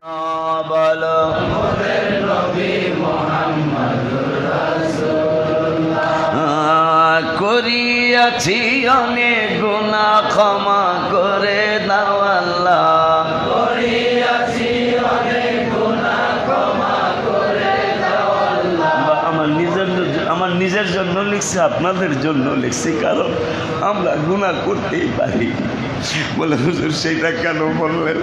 বলো আমাদের নবী মুহাম্মদুর রাসূলুল্লাহ। করিয়াছি অনেক গুনাহ ক্ষমা করে দাও আল্লাহ, করিয়াছি অনেক গুনাহ ক্ষমা করে দাও আল্লাহ। আমার নিজের জন্য লিখছি, আপনাদের জন্য লিখছি, কারণ আমরা গুনাহ করতেই পারি। বলে হুজুর সেটা কেন বললেন?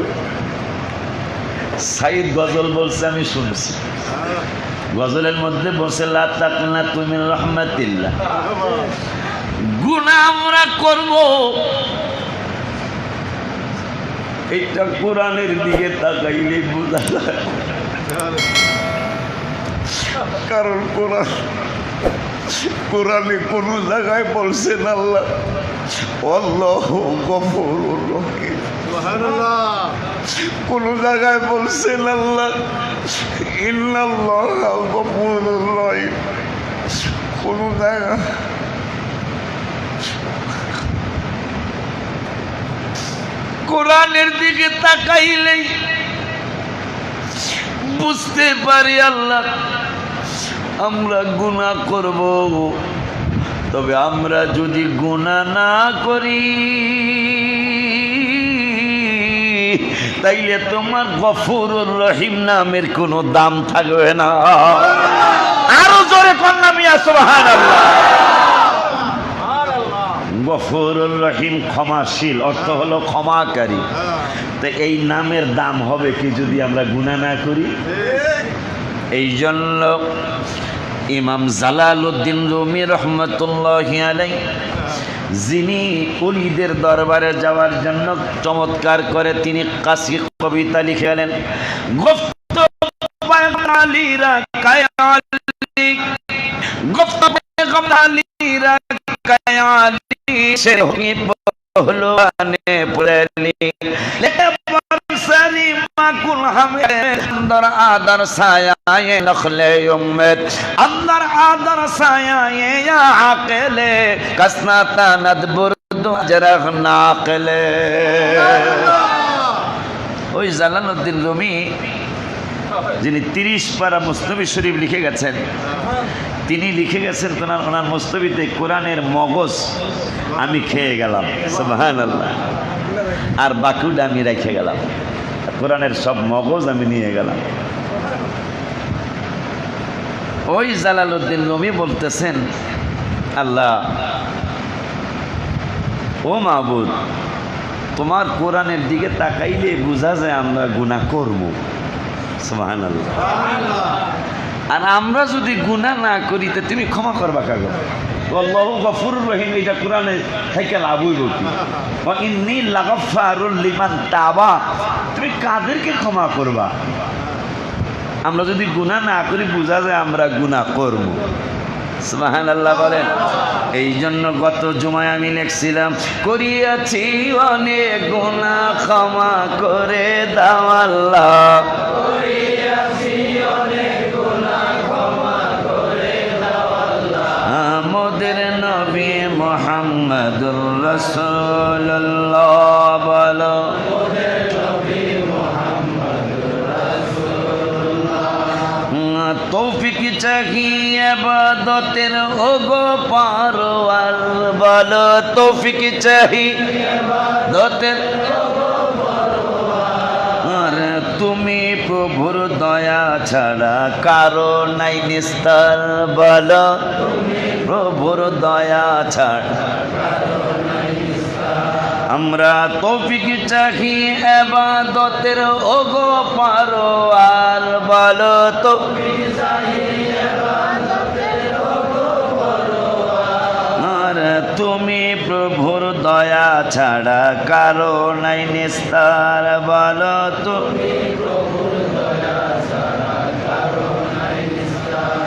সাইদ গজল বলছে, আমি শুনছি, গজলের মধ্যে বলছে লা তাকনাতু মিন রাহমাতিল্লাহ। গুনাহ আমরা করব, এটা কোরআনের দিকে তাকাইলে বোঝা যায়, কারণ কোরআনে কোন জায়গায় বলছেন আল্লাহ আল্লাহু গফুরুর রহিম, কোন জায়গায় বলছেন আল্লাহ ইন্নাল্লাহা গফুরুর রহিম, কোন জায়গায় কোরআনের দিকে তাকাইলেই বুঝতে পারি আল্লাহ আমরা গুনাহ করব। তবে আমরা যদি গুনাহ না করি তাইলে তোমার গফুরুর রহিম নামের কোনো দাম থাকবে না। আরো জোরে কন্যা মিয়া সুবহানাল্লাহ। গফুরুর রহিম ক্ষমাশীল, অর্থ হলো ক্ষমাকারী। তো এই নামের দাম হবে কি যদি আমরা গুনাহ না করি? এই জন্য ইমাম জালালউদ্দিন রুমি রহমতুল্লাহি আলাইহি, যিনি ওলিদের দরবারে যাওয়ার জন্য চমৎকার করে তিনি কাসি কবিতা লিখে গেলেন। গুফত পায়গালিরা কায়ালি, গুফত পায়গালিরা কায়ালি, সে হই পহলওয়ানে পুরালি, লেকে বরসারি মাকুল হামে अंदर आदर साया नखले उम्मत, अंदर आदर साया या आकले कसनाता नदबुर्द जरह नाकले। ওই জালালউদ্দিন রুমি যিনি 30 পারা মুস্তফি শরীফ লিখে গেছেন, তিনি লিখে গেছেন ওনার মুস্তফিতে কোরআনের মগজ আমি খেয়ে গেলাম, সুবহানাল্লাহ, আর বাকিটা আমি রেখে গেলাম, কোরআনের সব মগজ আমি নিয়ে গেলাম। ওই জালালউদ্দিন রুমি বলতেছেন আল্লাহ ও মাবুদ, তোমার কোরআনের দিকে তাকাইলে বোঝা যায় আমরা গুনাহ করব, সুবহানাল্লাহ, আর আমরা যদি গুনাহ না করি তা তুমি ক্ষমা করবা কাগো? আল্লাহু গফুরুর রহিম, এটা কোরআনে থেকে লাভ হইব কি? ওয়া ইন্নী লাগাফারুল লিমান তাবা, তুমি কাদেরকে ক্ষমা করবা? আমরা যদি গুনাহ না করি বোঝা যায় আমরা গুনাহ করব, সুবহানাল্লাহ বলেন। এই জন্য গত জুমায় আমি লিখছিলাম করিয়াছি অনেক গুনাহ ক্ষমা করে দাও আল্লাহ, করিয়াছি অনেক গুনাহ ক্ষমা করে দাও আল্লাহ। আমাদের নবী মুহাম্মদুর রাসূলুল্লাহ বলো, আমাদের নবী মুহাম্মদুর রাসূলুল্লাহ। তৌফিক চাহিয়ে ইবাদতের ওগো পারওয়ার বলো, তৌফিক চাহিয়ে ইবাদতের ওগো পারওয়ার, তুমি প্রভুর দয়া ছাড়া কারো নাই নিস্তার বলো, তুমি প্রভুর দয়া ছাড়া কারো নাই নিস্তার। আমরা তৌফিক চাহি ইবাদতের ওগো পারওয়ার বলো, তৌফিক চাহি ইবাদতের ওগো পারওয়ার, তুমি প্রভুর দয়া ছাড়া কারো নাই নিস্তার বলো, তুমি প্রভুর দয়া ছাড়া কারো নাই নিস্তার।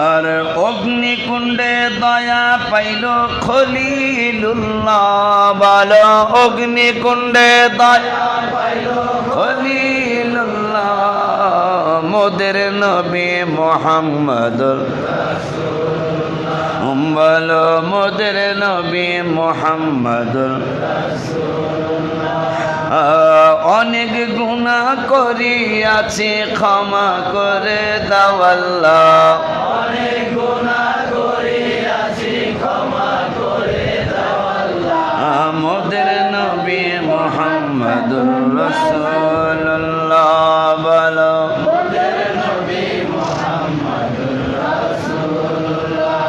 আর অগ্নিকুণ্ডে দয়া পাইল খলিলুল্লাহ বলো, অগ্নিকুণ্ডে দয়া পাইল খলিলুল্লাহ। মোদের নবী মুহাম্মদুর রাসূলুল্লাহ বলো, মোদের নবী মুহাম্মদুর রাসূলুল্লাহ। অনেক গুনাহ করিয়াছি ক্ষমা করে দাও আল্লাহ অনেক গুনাহ করিয়াছি ক্ষমা করে দাও আল্লাহ মোদের নবী মুহাম্মদুর রাসূলুল্লাহ বলো মোদের নবী মুহাম্মদুর রাসূলুল্লাহ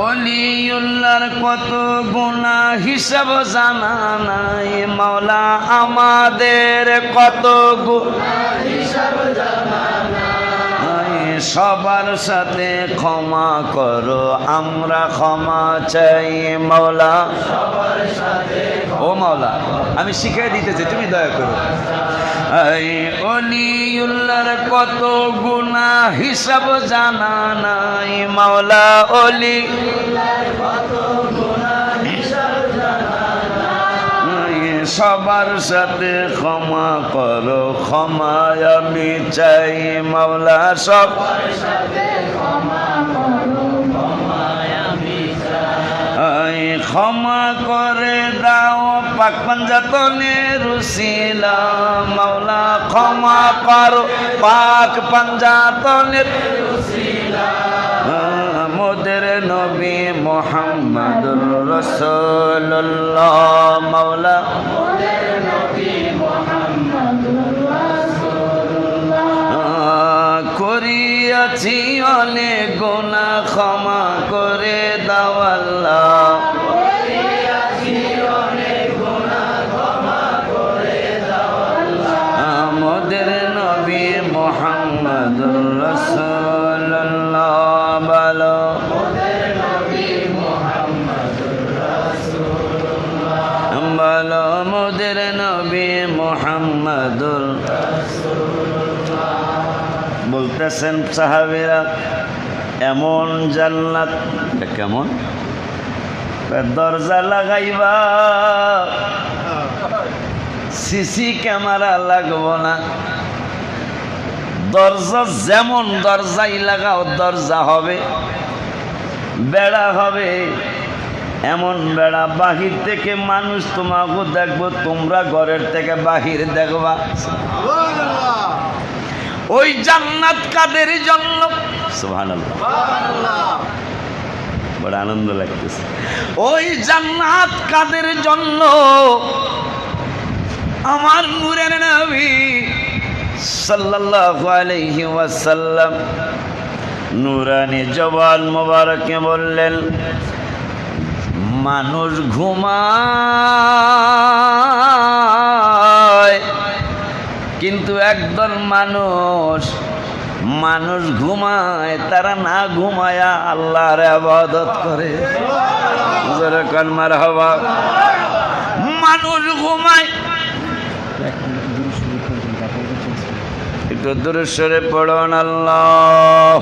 ওলিউল্লাহর কত গুনাহ হিসাব জানা নাই মাওলা আমাদের কত গুনাহ হিসাব জানা নাই সবার সাথে ক্ষমা করো আমরা ক্ষমা চাই মাওলা সবার সাথে ও মাওলা আমি শিখিয়ে দিতেছি তুমি দয়া করো এই ওলিউল্লাহর কত গুনাহ হিসাব জানা নাই মাওলা ওলিউল্লাহর কত গুনাহ হিসাব জানা নাই সবার সাথে ক্ষমা করো ক্ষমা আমি চাই মাওলা সবার সাথে ক্ষমা করো ক্ষমা আমি চাই ক্ষমা করে দাও পাক পাঞ্জাতনের উসিলা মাওলা ক্ষমা করো পাক পাঞ্জাতনের উসিলা মোদের নবী মুহাম্মদুর রাসূলুল্লাহ মাওলা মোদের নবী মুহাম্মদুর রাসূলুল্লাহ করিয়াছি অনেক গুনাহ ক্ষমা করে দাও আল্লাহ করিয়াছি অনেক গুনাহ ক্ষমা করে দাও আল্লাহ মোদের নবী মুহাম্মদুর রাসূলুল্লাহ বলো মোদের নবী মুহাম্মদুর রাসূলুল্লাহ বলো মোদের নবী মুহাম্মদুর রাসূলুল্লাহ বলতেছেন সাহাবীরা এমন জান্নাত কেমন দরজা লাগাইবা সিসি ক্যামেরা লাগবো না দরজা যেমন দরজাই লাগাও দরজা হবে বেড়া হবে এমন বেড়া বাহির থেকে মানুষ তোমাকে দেখবো তোমরা ঘরের থেকে বাহির দেখবা ওই জান্নাত কাদের জন্য সুবহানাল্লাহ বড় আনন্দ লাগতেছে ওই জান্নাত কাদের জন্য আমার নূরের নবী সাল্লাল্লাহু আলাইহি ওয়াসাল্লাম নূরানি জবান মোবারকে বললেন মানুষ ঘুমায় কিন্তু একদল মানুষ ঘুমায় তারা না ঘুমায়া আল্লাহর ইবাদত করে জোরে কান মারহাবা মানুষ ঘুমায় একটু দূরে সরে পড়ুন আল্লাহ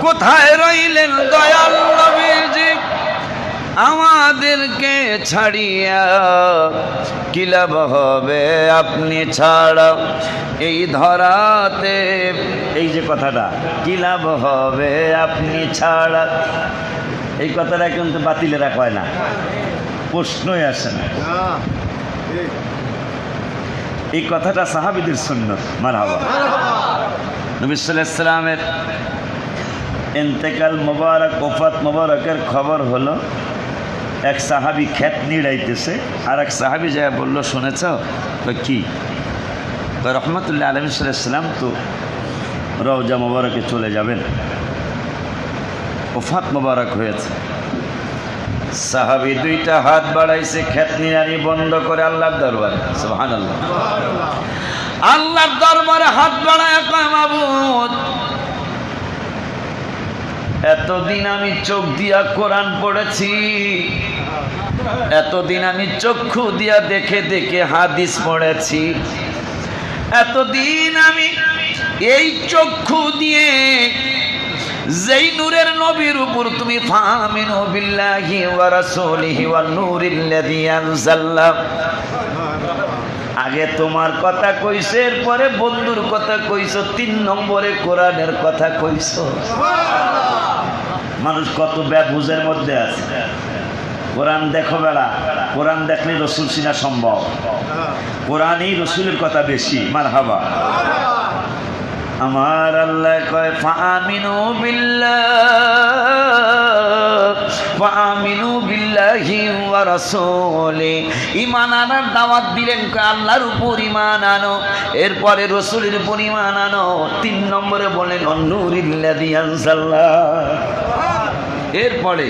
কোথায় রইলেন দয়াল নবীজি আমাদেরকে ছাড়িয়া কি লাভ হবে আপনি ছাড়া এই ধরাতে এই যে কথাটা কি লাভ হবে আপনি ছাড়া এই কথাটা কিন্তু বাতিলেরা কয় না প্রশ্নই আসে না এই কথাটা সাহাবীদের সুন্নাত মারহাবা নবী সাল্লাল্লাহু আলাইহি ওয়াসাল্লামের ইন্তেকাল মোবারক ওফাত মোবারকের খবর হলো এক সাহাবী ক্ষেত নিড়াইতেছে আর এক সাহাবী যা বলল শুনেছ কি রহমতুল্লাহ আলাইহি সাল্লাম তো রওজা মোবারকে চলে যাবেন ওফাত মোবারক হয়েছে সাহাবী দুইটা হাত বাড়াইছে ক্ষেত নিড়ানি বন্ধ করে আল্লাহর দরবারে সুবহানাল্লাহ আল্লাহর দরবারে হাত বাড়ায় কয় মাবুদ এতদিন আমি চোখ দিয়া কোরআন পড়েছি এতদিন আমি চক্ষু দিয়া দেখে দেখে হাদিস পড়েছি এতদিন আমি এই চক্ষু দিয়ে যেই নূরের নবীর উপর তুমি ফামিনু বিল্লাহি ওয়া রাসূলিহি ওয়ান নূরিল্লাযী আনজালনা, আগে তোমার কথা কইছো, এরপরে বন্ধুর কথা কইছো, 3 নম্বরে কোরআনের কথা কইছো। মানুষ কত ব্যবুজের মধ্যে আছে। কোরআন দেখো বেলা, কোরআন দেখলে রসুল চিনা সম্ভব, কোরআনই রসুলের কথা বেশি। মারহাবা। আমার আল্লাহ কয় ফাআমিনু বিল্লাহি ওয়া রাসূলি, ঈমান আনার দাওয়াত দিলেন, আল্লাহর উপর ঈমান আনো, এরপরে রসুলের উপর ঈমান আনো, 3 নম্বরে বলেন নূরিল্লাযী আনজালনা, এরপরে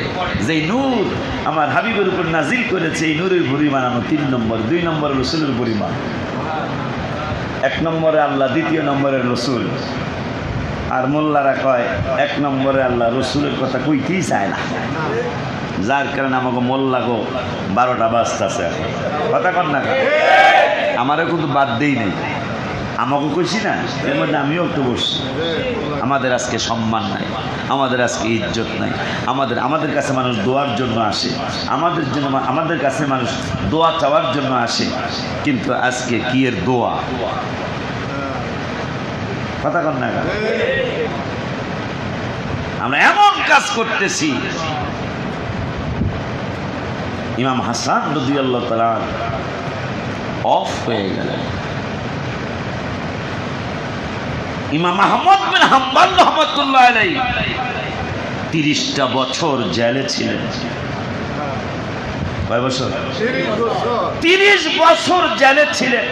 যে নূর আমার হাবিবের উপর নাজিল করেছে এই নূরের উপর ঈমান আনো, 3 নম্বর। 2 নম্বরে রসুলের উপর ঈমান, 1 নম্বরে আল্লাহ, 2 নম্বরে রসুল। আর মোল্লারা কয় 1 নম্বরে আল্লাহ, রসুলের কথা কইতেই চায় না, যার কারণে আমাকে মোল্লা গো 12টা বাজতেছে। কথা কন না, আমারও কিন্তু বাদ দেই নেই, আমাকে কইছি না, এর মধ্যে আমিও একটু বসছি। আমাদের আজকে সম্মান নাই, আমাদের আজকে ইজ্জত নাই, আমাদের কাছে মানুষ দোয়ার জন্য আসে, আমাদের কাছে মানুষ দোয়া চাওয়ার জন্য আসে, কিন্তু আজকে কি এর দোয়া? কথা কন না, আমরা এমন কাজ করতেছি। ইমাম হাসান রাদিয়াল্লাহু তাআলা অফ হয়ে গেলেন। ইমাম আহমদ বিন হাম্বল রাহমাতুল্লাহ আলাইহি 30টা বছর জেলে ছিলেন। কয় বছর? 30 বছর জেলে ছিলেন।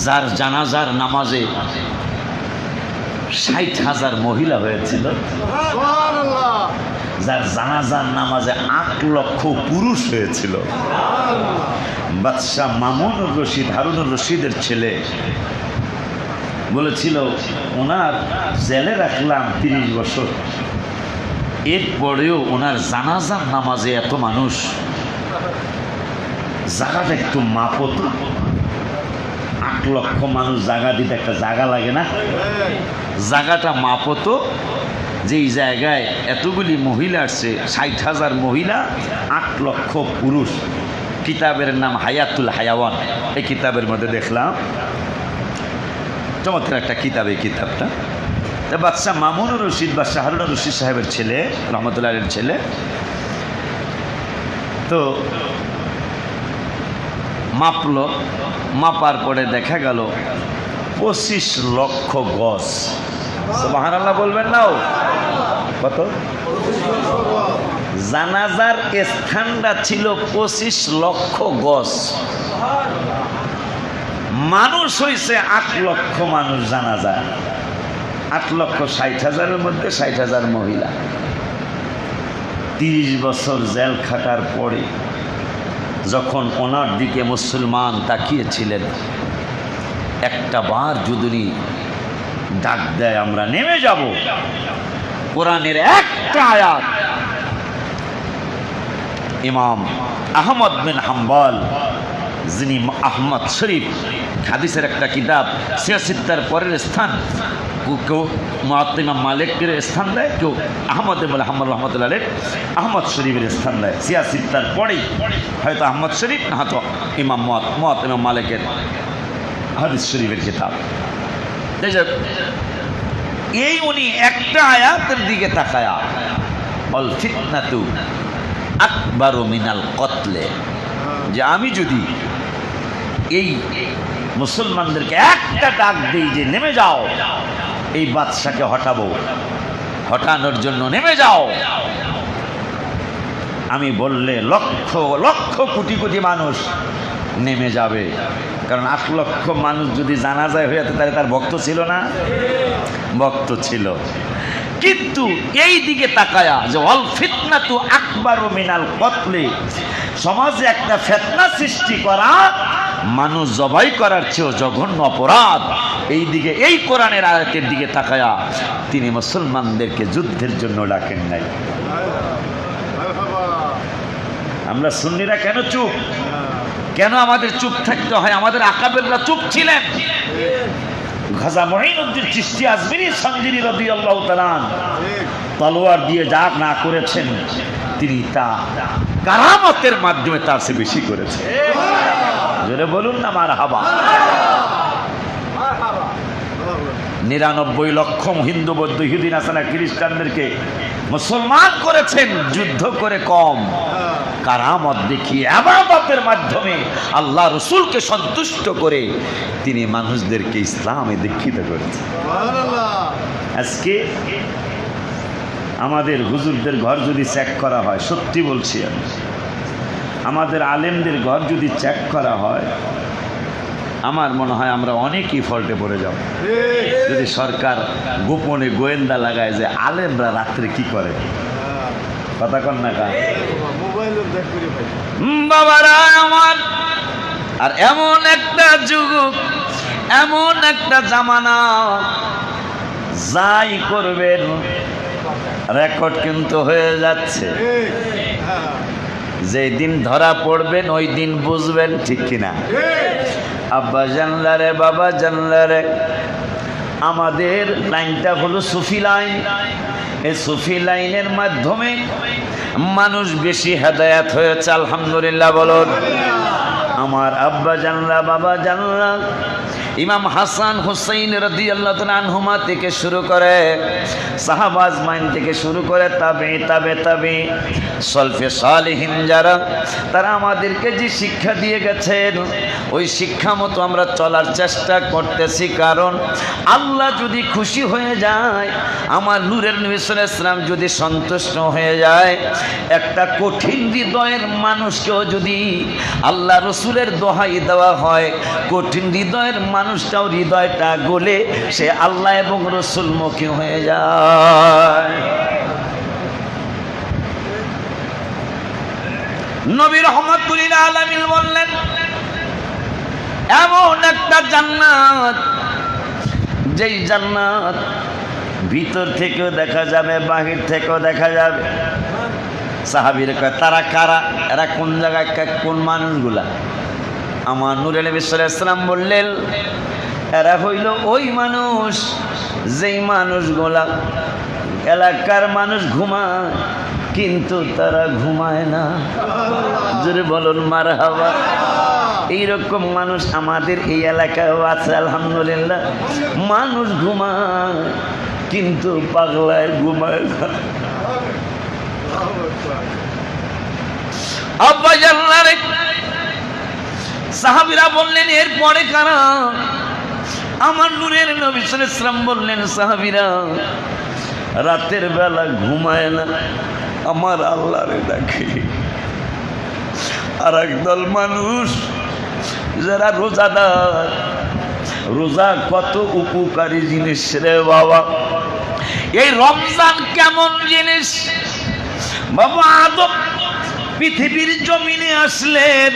যার জানাজার নামাজে 60,000 মহিলা হয়েছিল, যার জানাজার নামাজে 8 লক্ষ পুরুষ হয়েছিল। বাদশাহ মামুনুর রশিদ, হারুনুর রশিদের ছেলে, বলেছিল ওনার জেলে রাখলাম 30 বছর, এরপরেও ওনার জানাজার নামাজে এত মানুষ, জায়গাটা একটু মাপত। 8 লক্ষ মানুষ জায়গা দিতে একটা জায়গা লাগে না? জায়গাটা মাপত, যেই জায়গায় এতগুলি মহিলা আসছে, 60,000 মহিলা, 8 লক্ষ পুরুষ। কিতাবের নাম হায়াতুল হায়াওয়ান। এই কিতাবের মধ্যে দেখলাম, চমৎকার একটা কিতাব। এই কিতাবটা বাদশাহ মামুনুর রশিদ, বাদশাহ হারুনুর রশিদ সাহেবের ছেলে, রহমতুল্লাহ আলাইহির ছেলে। তো মাপলো, মাপার পরে দেখা গেল 25 লক্ষ গজ। সুবহানাল্লাহ বলবেন না? কত? জানাজার স্থানটা ছিল 25 লক্ষ গজ। মানুষ হয়েছে 8 লক্ষ মানুষ জানাজা। 8 লক্ষ 60,000-এর মধ্যে 60,000 মহিলা। 30 বছর জেল খাটার পরে যখন ওনার দিকে মুসলমান তাকিয়েছিলেন, একটা বার যদি ডাক দেয় আমরা নেমে যাব, কোরআনের একটা আয়াত, ইমাম আহমদ বিন হাম্বল, যিনি আহমদ শরীফ হাদিসের একটা কিতাব, সিয়াসিত্তার পরের স্থান, কেউ ইমাম মালিকের স্থান দেয়, কেউ আহমদ ইবনে হাম্বল রাহমাতুল্লাহ আলাইহি আহমদ শরীফের স্থান দেয়। সিয়াসিত্তার পরেই হয়তো আহমদ শরীফ, না হয়তো ইমাম ইমাম মালিকের হাদিস শরীফের কিতাব। এই উনি একটা আয়াতের দিকে তাকায়া, অল ফিতনাতু আকবারু মিনাল কতলে, যে আমি যদি এই মুসলমানদেরকে একটা ডাক দিই যে নেমে যাও, এই বাদশাকে হটাবো, হটানোর জন্য নেমে যাও, আমি বললে লক্ষ লক্ষ কোটি কোটি মানুষ নেমে যাবে। কারণ 8 লক্ষ মানুষ যদি জানাজায় হয়ে যেত, তাহলে তার ভক্ত ছিল না? ভক্ত ছিল। কিন্তু এই দিকে তাকায়া যে অল ফিতনাতু আকবারু মিনাল কতলে, সমাজে একটা ফিতনা সৃষ্টি করা মানুষ জবাই করার চেয়েও জঘন্য অপরাধ। এই দিকে, এই কোরআনের আয়াতের দিকে তাকায়া তিনি মুসলমানদেরকে যুদ্ধের জন্য ডাকেন নাই। আমরা সুন্নিরা কেন চুপ? কেন আমাদের চুপ থাকতে হয়? আমাদের আকাবেররা চুপ ছিলেন। খাজা মুঈনুদ্দিন চিশতি আজমিরি সানজিরি রাদিয়াল্লাহু তাআলা তলোয়ার দিয়ে যা না করেছেন তিনি তা কারামতের মাধ্যমে তার চেয়ে বেশি করেছেন। জোরে বলুন না মারহাবা। 99 লক্ষ হিন্দু বৌদ্ধ ইহুদি নাসারা খ্রিস্টানদেরকে মুসলমান করেছেন যুদ্ধ করে কম, কারামত দেখিয়ে ইবাদতের মাধ্যমে আল্লাহ রসুলকে সন্তুষ্ট করে তিনি মানুষদেরকে ইসলামে দীক্ষিত করেছেন। আজকে আমাদের হুজুরদের ঘর যদি চেক করা হয়, সত্যি বলছি আমি, আমাদের আলেমদের ঘর যদি চেক করা হয়, আমার মনে হয় আমরা অনেকই ফল্টে পড়ে যাব। যদি সরকার গোপনে গোয়েন্দা লাগায় যে আলেমরা রাত্রে কি করে, কথা কন না কা বাবারা আমার। আর এমন একটা যুগ, এমন একটা জামানা, যাই করবেন রেকর্ড কিন্তু হয়ে যাচ্ছে। যেই দিন ধরা পড়বেন ওই দিন বুঝবেন, ঠিক কিনা? আব্বা জানলা রে, বাবা জানলা রে, আমাদের লাইনটা হলো সুফি লাইন। এই সুফি লাইনের মাধ্যমে মানুষ বেশি হেদায়েত হয়েছে, আলহামদুলিল্লাহ বলুন। আমার আব্বা জানলা, বাবা জানলা, ইমাম হাসান হুসাইন রাদিয়াল্লাহু তাআলা আনহুমা থেকে শুরু করে সাহাবা আজমাইন থেকে শুরু করে তাবে সলফে সালেহিন যারা, তারা আমাদেরকে যে শিক্ষা দিয়ে গেছেন ওই শিক্ষা মতো আমরা চলার চেষ্টা করতেছি। কারণ আল্লাহ যদি খুশি হয়ে যায়, আমার নূরের নবী সাল্লাল্লাহু আলাইহি ওয়াসাল্লাম যদি সন্তুষ্ট হয়ে যায়, একটা কঠিন হৃদয়ের মানুষকেও যদি আল্লাহ রসুলের দোহাই দেওয়া হয়, কঠিন হৃদয়ের মানুষটাও হৃদয়টা গলে সে আল্লাহ এবং রসুলমুখী হয়ে যায়। নবী রাহমাতুল লিল আলামিন বললেন, এমন একটা জান্নাত, যেই জান্নাত ভিতর থেকেও দেখা যাবে, বাহির থেকেও দেখা যাবে। সাহাবীরা কয় তারা কারা, এরা কোন জায়গায়, কোন মানুষগুলা? আমার নূরে নবী সাল্লাল্লাহু আলাইহি ওয়াসাল্লাম বললেন, এরা হইল ওই মানুষ যেই মানুষগুলা এলাকার মানুষ ঘুমায় কিন্তু তারা ঘুমায় না। জোরে বলুন মারহাবা। এইরকম মানুষ আমাদের এই এলাকায় আছে, আলহামদুলিল্লাহ। মানুষ ঘুমায় কিন্তু পাগলায় ঘুমায় না। আব্বা জানলা রে, সাহাবীরা বললেন এরপরে কারা? আমার নূরের নবী সাল্লাল্লাহু আলাইহি ওয়াসাল্লাম বললেন, সাহাবীরা রাতের বেলা ঘুমায় না, আমার আল্লাহরে ডাকে। আর একদল মানুষ যারা রোজাদার, রোজা কত উপকারী জিনিস রে বাবা। এই রমজান কেমন জিনিস বাবা। আদম পৃথিবীর জমিনে আসলেন,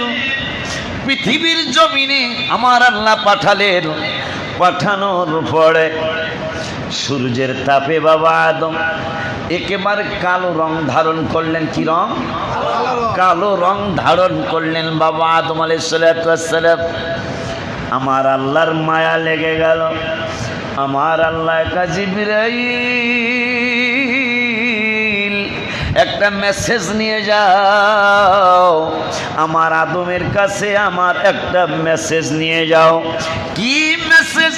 পৃথিবীর জমিনে আমার আল্লাহ পাঠালেন। পাঠানোর পরে সূর্যের তাপে বাবা আদম একেবারে কালো রং ধারণ করলেন। কি রং? কালো রং ধারণ করলেন বাবা আদম আলাইহিস সালাতু ওয়াস সালাম। আমার আল্লাহর মায়া লেগে গেল। আমার আল্লাহ জিবরাইল একটা মেসেজ নিয়ে যাও, আমার আদমের কাছে আমার একটা মেসেজ নিয়ে যাও। কি মেসেজ?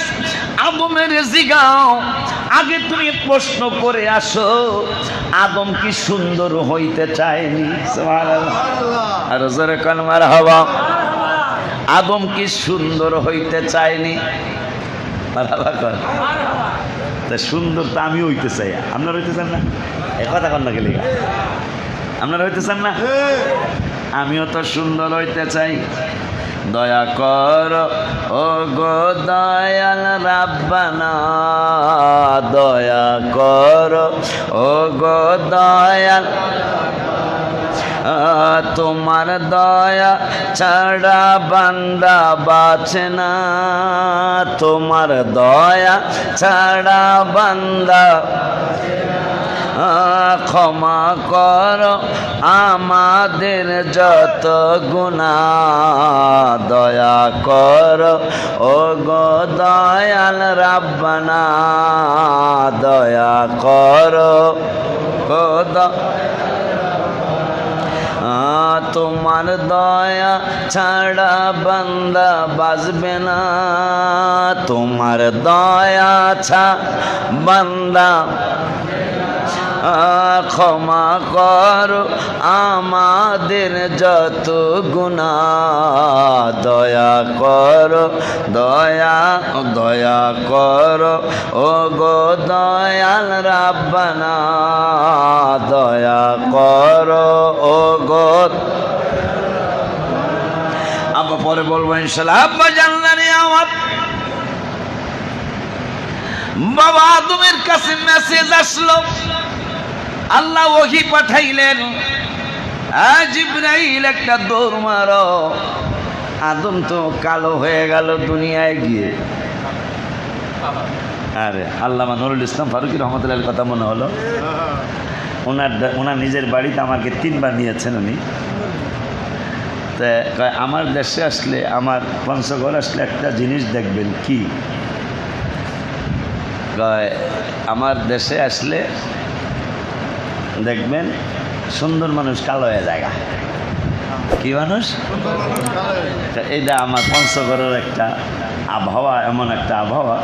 আদমের জিগাও, আগে তুমি প্রশ্ন করে আসো, আদম কি সুন্দর হইতে চায়নি? সুবহানাল্লাহ। আর জোরে কান মারহাবা। আদম কি সুন্দর হইতে চায়নি? মারহাবা কর। তা সুন্দর তো আমি হইতে চাই, আপনারা হইতে চান না? এই কথা কন না গেলে আপনারা হইতে চান না? আমিও তো সুন্দর হইতে চাই। দয়া কর ও গো দয়াল রাব্বানা, দয়া কর ও গো দয়াল, তোমার দয়া ছাড়া বান্দা বাঁচে না, তোমার দয়া ছাড়া বান্দা। ক্ষমা কর আমাদের যত গুনাহ, দয়া কর ও গো দয়াল রাব্বানা, দয়া কর ও তোমার দয়া ছাড়া বান্দা বাঁচবে না, তোমার দয়া ছাড়া বান্দা। ক্ষমা কর আমাদের যত গুনাহ, দয়া কর দয়া দয়া কর ও গো দয়াল রাব্বানা, দয়া কর ও গো। আব্বা পরে বলবো ইনশাআল্লাহ। আব্বা জানলানি আমার বাবা আদমের কাছে মেসেজ আসলো, আল্লাহ ওহী পাঠাইলেন, জিবরাইল একটা দৌড় মারো। আদম তো কালো হয়ে গেল দুনিয়ায় গিয়ে। আরে আল্লামা নুরুল ইসলাম ফারুকী রহমতুল্লাহ কথা মনে হলো। ওনার নিজের বাড়িতে আমাকে 3 বার নিয়েছেন উনি। তা আমার দেশে আসলে, আমার পঞ্চগড় আসলে একটা জিনিস দেখবেন। কি? আমার দেশে আসলে দেখবেন সুন্দর মানুষ কালো হয়ে যায়। কি মানুষ? এইটা আমার পঞ্চগড়ের একটা আবহাওয়া, এমন একটা আবহাওয়া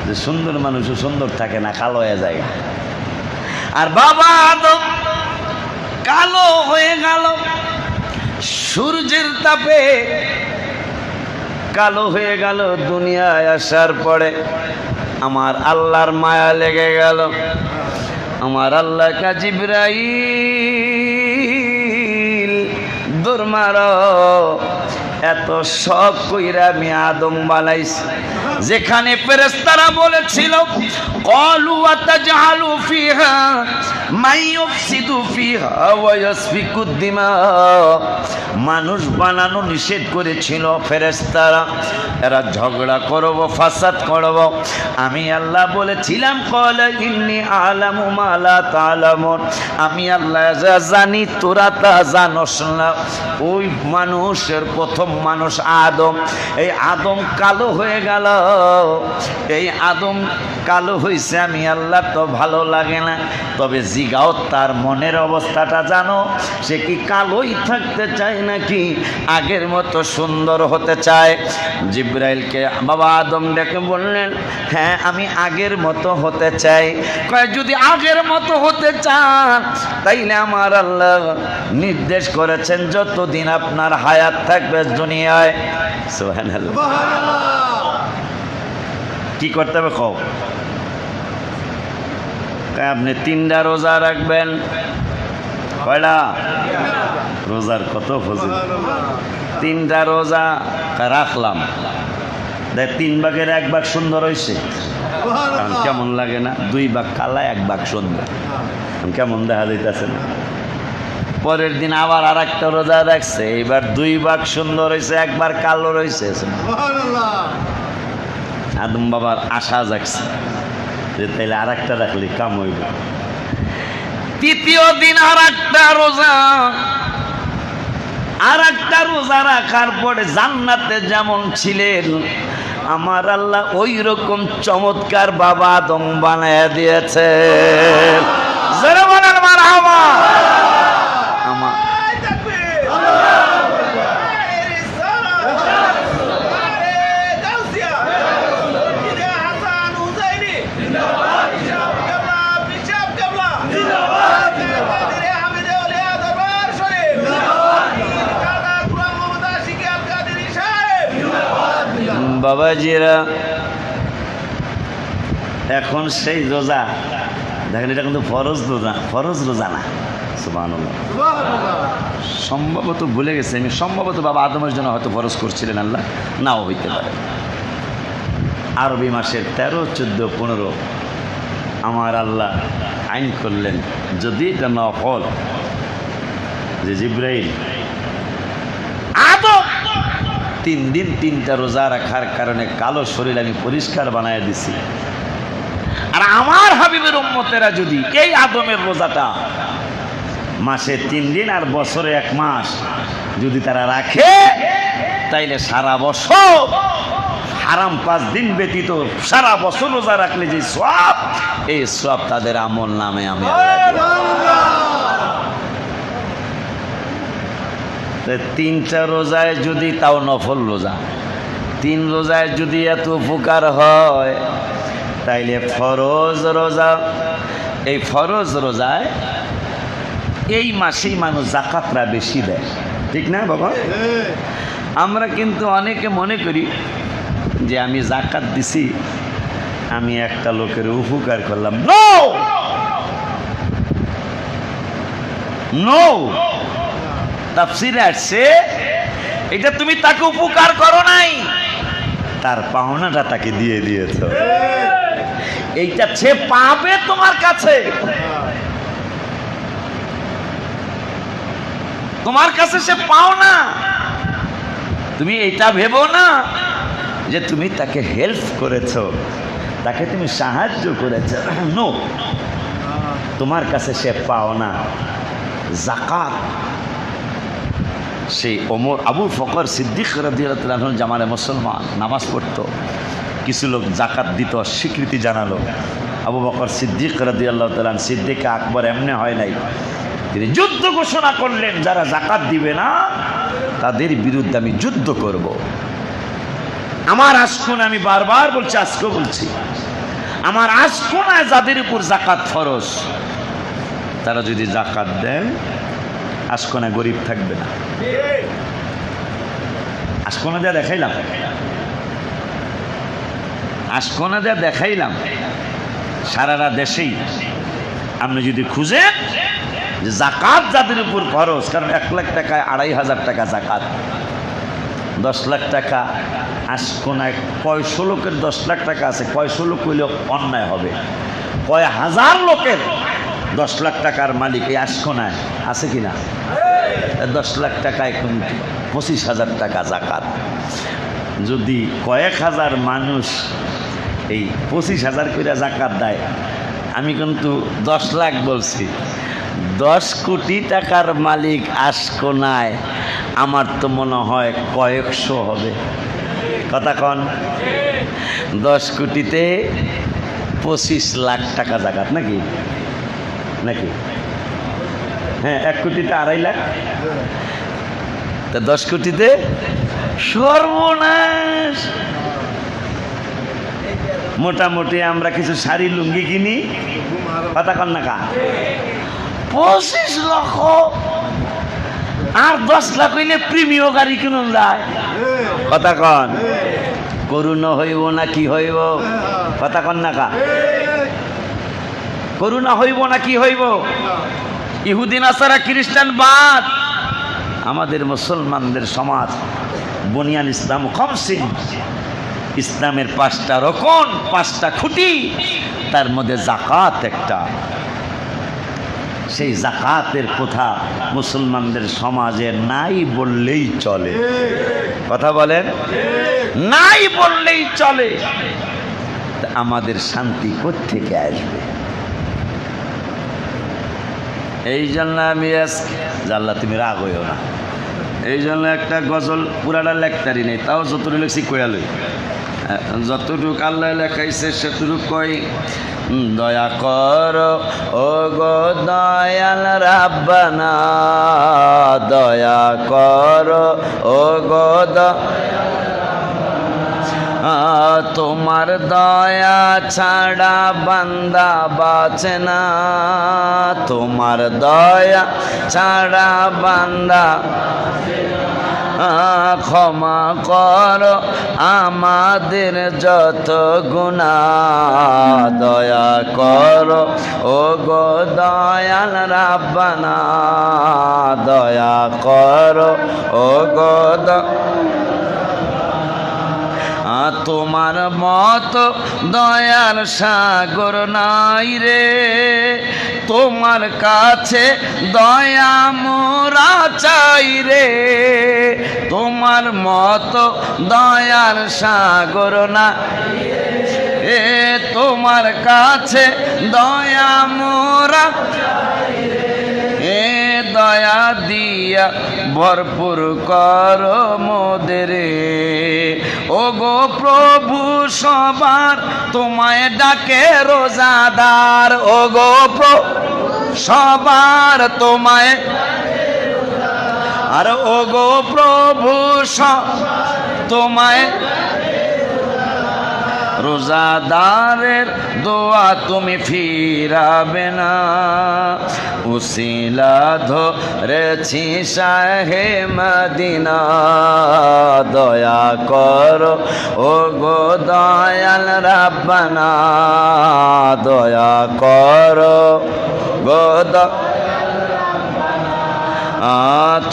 যে সুন্দর মানুষও সুন্দর থাকে না, কালো হয়ে যায়। আর বাবা আদম কালো হয়ে গেল সূর্যের তাপে, কালো হয়ে গেল। দুনিয়ায় আসার পরে আমার আল্লাহর মায়া লেগে গেল। আমার আল্লাহ কা জিবরাইল দৌড় মারো, এত শখ কইরা আমি আদম বানাইছি। যেখানে ফেরেশতারা বলেছিল ক্বালু আতাজআলু ফিহা মান ইউফসিদু ফিহা ওয়া ইয়াসফিকুদ দিমা, মানুষ বানানো নিষেধ করেছিল ফেরেশতারা, এরা ঝগড়া করব, ফাসাদ করব। আমি আল্লাহ বলেছিলাম ক্বালা ইন্নী আ'লামু মা লা তা'লামুন, আমি আল্লাহ যা জানি তোরা তা জানোস না। ওই মানুষের প্রথম মানুষ আদম, এই আদম কালো হয়ে গেল। এই আদম কালো হয়েছে, আমি আল্লাহ তো ভালো লাগে না। তবে জিগাও তার মনের অবস্থাটা জানো, সে কি কালোই থাকতে চায় নাকি আগের মতো সুন্দর হতে চায়? জিবরাইলকে বাবা আদম ডেকে বললেন, হ্যাঁ আমি আগের মতো হতে চাই। কয় যদি আগের মতো হতে চান তাইলে আমার আল্লাহ নির্দেশ করেছেন যতদিন আপনার হায়াত থাকবে দুনিয়ায়, সুবহানাল্লাহ, কি করতে হবে কও? আপনি 3টা রোজা রাখবেন। কয়টা রোজার কত ফজিলত! 3টা রোজা রাখলাম, 3 ভাগের 1 ভাগ সুন্দর হয়েছে। কেমন লাগে না? 2 ভাগ কালা 1 ভাগ সুন্দর, কেমন দেখা যাইতেছে না? পরের দিন আবার আর একটা রোজা রাখছে, এবার 2 ভাগ সুন্দর হয়েছে, 1 ভাগ কালো রয়েছে। আদম বাবার আশা জাগছে যে তাইলে আর একটা রাখলে কাম হইব। 3য় দিন আর একটা রোজা রাখার পরে জান্নাতে যেমন ছিলেন আমার আল্লাহ ওই রকম চমৎকার বাবা আদম বানায় দিয়েছে। জোরে বলেন মারহাবা। আমার বাবাজিরা এখন সেই রোজা দেখেন, এটা কিন্তু ফরজ রোজা না। সুবহানাল্লাহ, সম্ভবত ভুলে গেছে আমি, সম্ভবত বাবা আদমের জন্য হয়তো ফরজ করছিলেন আল্লাহ, নাও হইতে পারে। আরবি মাসের 13, 14, 15 আমার আল্লাহ আইন করলেন যদি এটা নফল, যে জিবরাইল আদম 3 দিন 3টা রোজা রাখার কারণে কালো শরীর আমি পরিষ্কার বানায় দিছি। আর আমার হাবিবের উম্মতেরা যদি এই আদমের রোজাটা মাসে 3 দিন আর বছরে 1 মাস যদি তারা রাখে, তাইলে সারা বছর হারাম 5 দিন ব্যতীত সারা বছর রোজা রাখলে যে সওয়াব, এই সওয়াব তাদের আমল নামে আমি আল্লাহ। 3টা রোজায় যদি, তাও নফল রোজা, 3 রোজায় যদি এত উপকার হয়, তাইলে ফরজ রোজা, এই ফরজ রোজায় এই মাসেই মানুষ যাকাতরা বেশি দেয়, ঠিক না বাবা? আমরা কিন্তু অনেকে মনে করি যে আমি যাকাত দিছি, আমি একটা লোকের উপকার করলাম। নো নো, তাফসীরে আসছে এটা তুমি তাকে উপকার করো নাই, তার পাওনাটা তাকে দিয়ে দিয়েছো, এইটা সে পাবে তোমার কাছে, তোমার কাছে সে পাও না। তুমি এটা ভেবো না যে তুমি তাকে হেল্প করেছো, তাকে তুমি সাহায্য করেছো, নো, তোমার কাছে সে পাও না। যাকাত সেই ওমর আবু বকর সিদ্দিক রাদিয়াল্লাহু তাআলা আনহু জামানে মুসলমান নামাজ পড়তো, কিছু লোক যাকাত দিত, স্বীকৃতি জানালো। আবু বকর সিদ্দিক রাদিয়াল্লাহু তাআলা সিদ্দিক আকবর এমনি হয় নাই, তিনি যুদ্ধ ঘোষণা করলেন, যারা যাকাত দিবে না তাদের বিরুদ্ধে আমি যুদ্ধ করব। আমার আশকোনা, আমি বারবার বলছি, আজকেও বলছি, আমার আশকোনায় যাদের উপর যাকাত ফরজ, তারা যদি যাকাত দেন, আশকোনায় গরিব থাকবে না। আশকোনা দিয়ে দেখাইলাম, আশকোনা দিয়ে দেখাইলাম, সারারা দেশেই আপনি যদি খুঁজেন যে যাকাত যাদের উপর ফরজ, কারণ 1 লাখ টাকায় 2,500 টাকা যাকাত, 10 লাখ টাকা আশকোনায় কয়শো লোকের 10 লাখ টাকা আছে, কয়শো লোক হইলে অন্যায় হবে, কয় হাজার লোকের 10 লাখ টাকার মালিক এই আশকোনায় আছে কিনা? 10 লাখ টাকায় কিন্তু 25,000 টাকা যাকাত। যদি কয়েক হাজার মানুষ এই 25,000 করে যাকাত দেয়, আমি কিন্তু 10 লাখ বলছি, 10 কোটি টাকার মালিক আশকোনায়, আমার তো মনে হয় কয়েকশো হবে, কথা কন? 10 কোটিতে 25 লাখ টাকা যাকাত, নাকি নাকি? হ্যাঁ, 1 কোটিতে 2.5 লাখ, তা 10 কোটিতে সর্বনাশ। মোটামুটি আমরা কিছু শাড়ি লুঙ্গি কিনি, কথা কন না কা, 25 লক্ষ, আর 10 লাখ হইলে প্রিমিয় গাড়ি কিনুন যায়, কথা কন? করুণা হইব না কি হইব, কথা কন না কা? করুণা হইব না কি হইব? ইহুদি নাসারা খ্রিস্টান বাদ, আমাদের মুসলমানদের সমাজ বুনিয়ান ইসলাম খামসিন, ইসলামের 5টা রকম, 5টা খুঁটি, তার মধ্যে যাকাত একটা। সেই যাকাতের কথা মুসলমানদের সমাজে নাই বললেই চলে, কথা বলেন, নাই বললেই চলে। আমাদের শান্তি কোত্থেকে আসবে? এই জন্য আমি আল্লাহ তুমি রাগ হইও না, এই জন্য একটা গজল পুরাটা লেখতারি নেই, তাও যতটুকু লেখছি কয়ালই, যতটুক আল্লাহ লেখাইছে সেটুক কই, দয়া কর ও গো দয়াল রাব্বানা, দয়া কর ও গো তোমার দয়া ছাড়া বান্দা বাঁচে না, তোমার দয়া ছাড়া বান্দা, ক্ষমা কর আমাদের যত গুনাহ, দয়া কর ও গো দয়াল রাব্বানা, দয়া কর ও গো তোমার মত দয়ার সাগর নাই রে, তোমার কাছে দয়া মোরা চাই রে, তোমার মত দয়ার সাগর না, এ তোমার কাছে দয়া মোরা, এ দয়া দিয়া ভরপুর কর মোদের। ও গো প্রভু সবার তোমায় ডাকে রোজাদার, ও গো সবার তোমায়, আর ও গো প্রভু তোমায়, রোজাদারের দোয়া তুমি ফিরাবে না। উসিলা ধরেছি শাহে মদিনা, দয়া করো ও গো দয়াল রাব্বানা, দয়া করো গো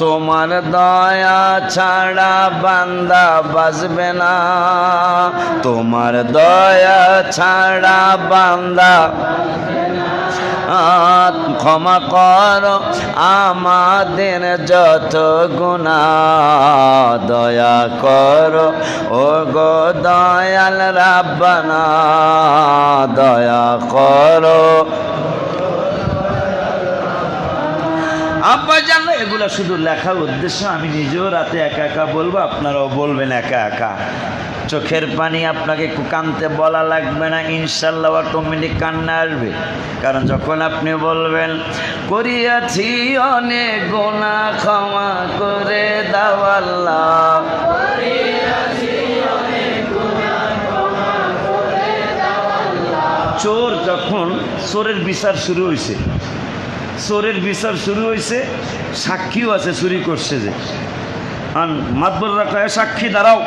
তোমার দয়া ছাড়া বান্দা বাঁচবে না, তোমার দয়া ছাড়া বান্দা। ক্ষমা করো আমাদের যত গুনাহ, দয়া করো ও গো দয়াল রাব্বানা, দয়া করো। আব্বা জানো এগুলা শুধু লেখার উদ্দেশ্য, আমি নিজেও রাতে একা একা বলবো, আপনারাও বলবেন একা একা। চোখের পানি আপনাকে কানতে বলা লাগবে না, ইনশাল্লাহ অটোমেটিক কান্না আসবে। কারণ যখন আপনি বলবেন করিয়াছি অনেক গুনাহ ক্ষমা করে দাও আল্লাহ, চোর যখন চোরের বিচার শুরু হয়েছে, চোরের বিচার শুরু হয়েছে, সাক্ষীও আছে চুরি করছে যে, আর মাতবররা কয় সাক্ষী দাঁড়াও,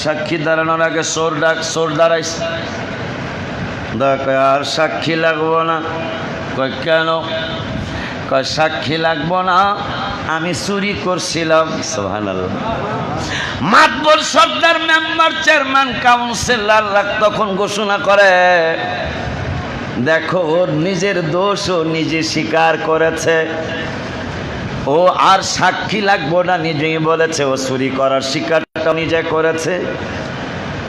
সাক্ষী দাঁড়ানোর আগে চোর দাঁড়াইছে, আর সাক্ষী লাগবো না। কয় কেন? কয় সাক্ষী লাগবো না, আমি চুরি করছিলাম। সুবহানাল্লাহ। মাতবর সর্দার মেম্বার চেয়ারম্যান কাউন্সিলররা তখন ঘোষণা করে, দেখো ওর নিজের দোষ ও নিজে স্বীকার করেছে, ও আর সাক্ষী লাগবো না, নিজেই বলেছে ও চুরি করার স্বীকারটা নিজে করেছে।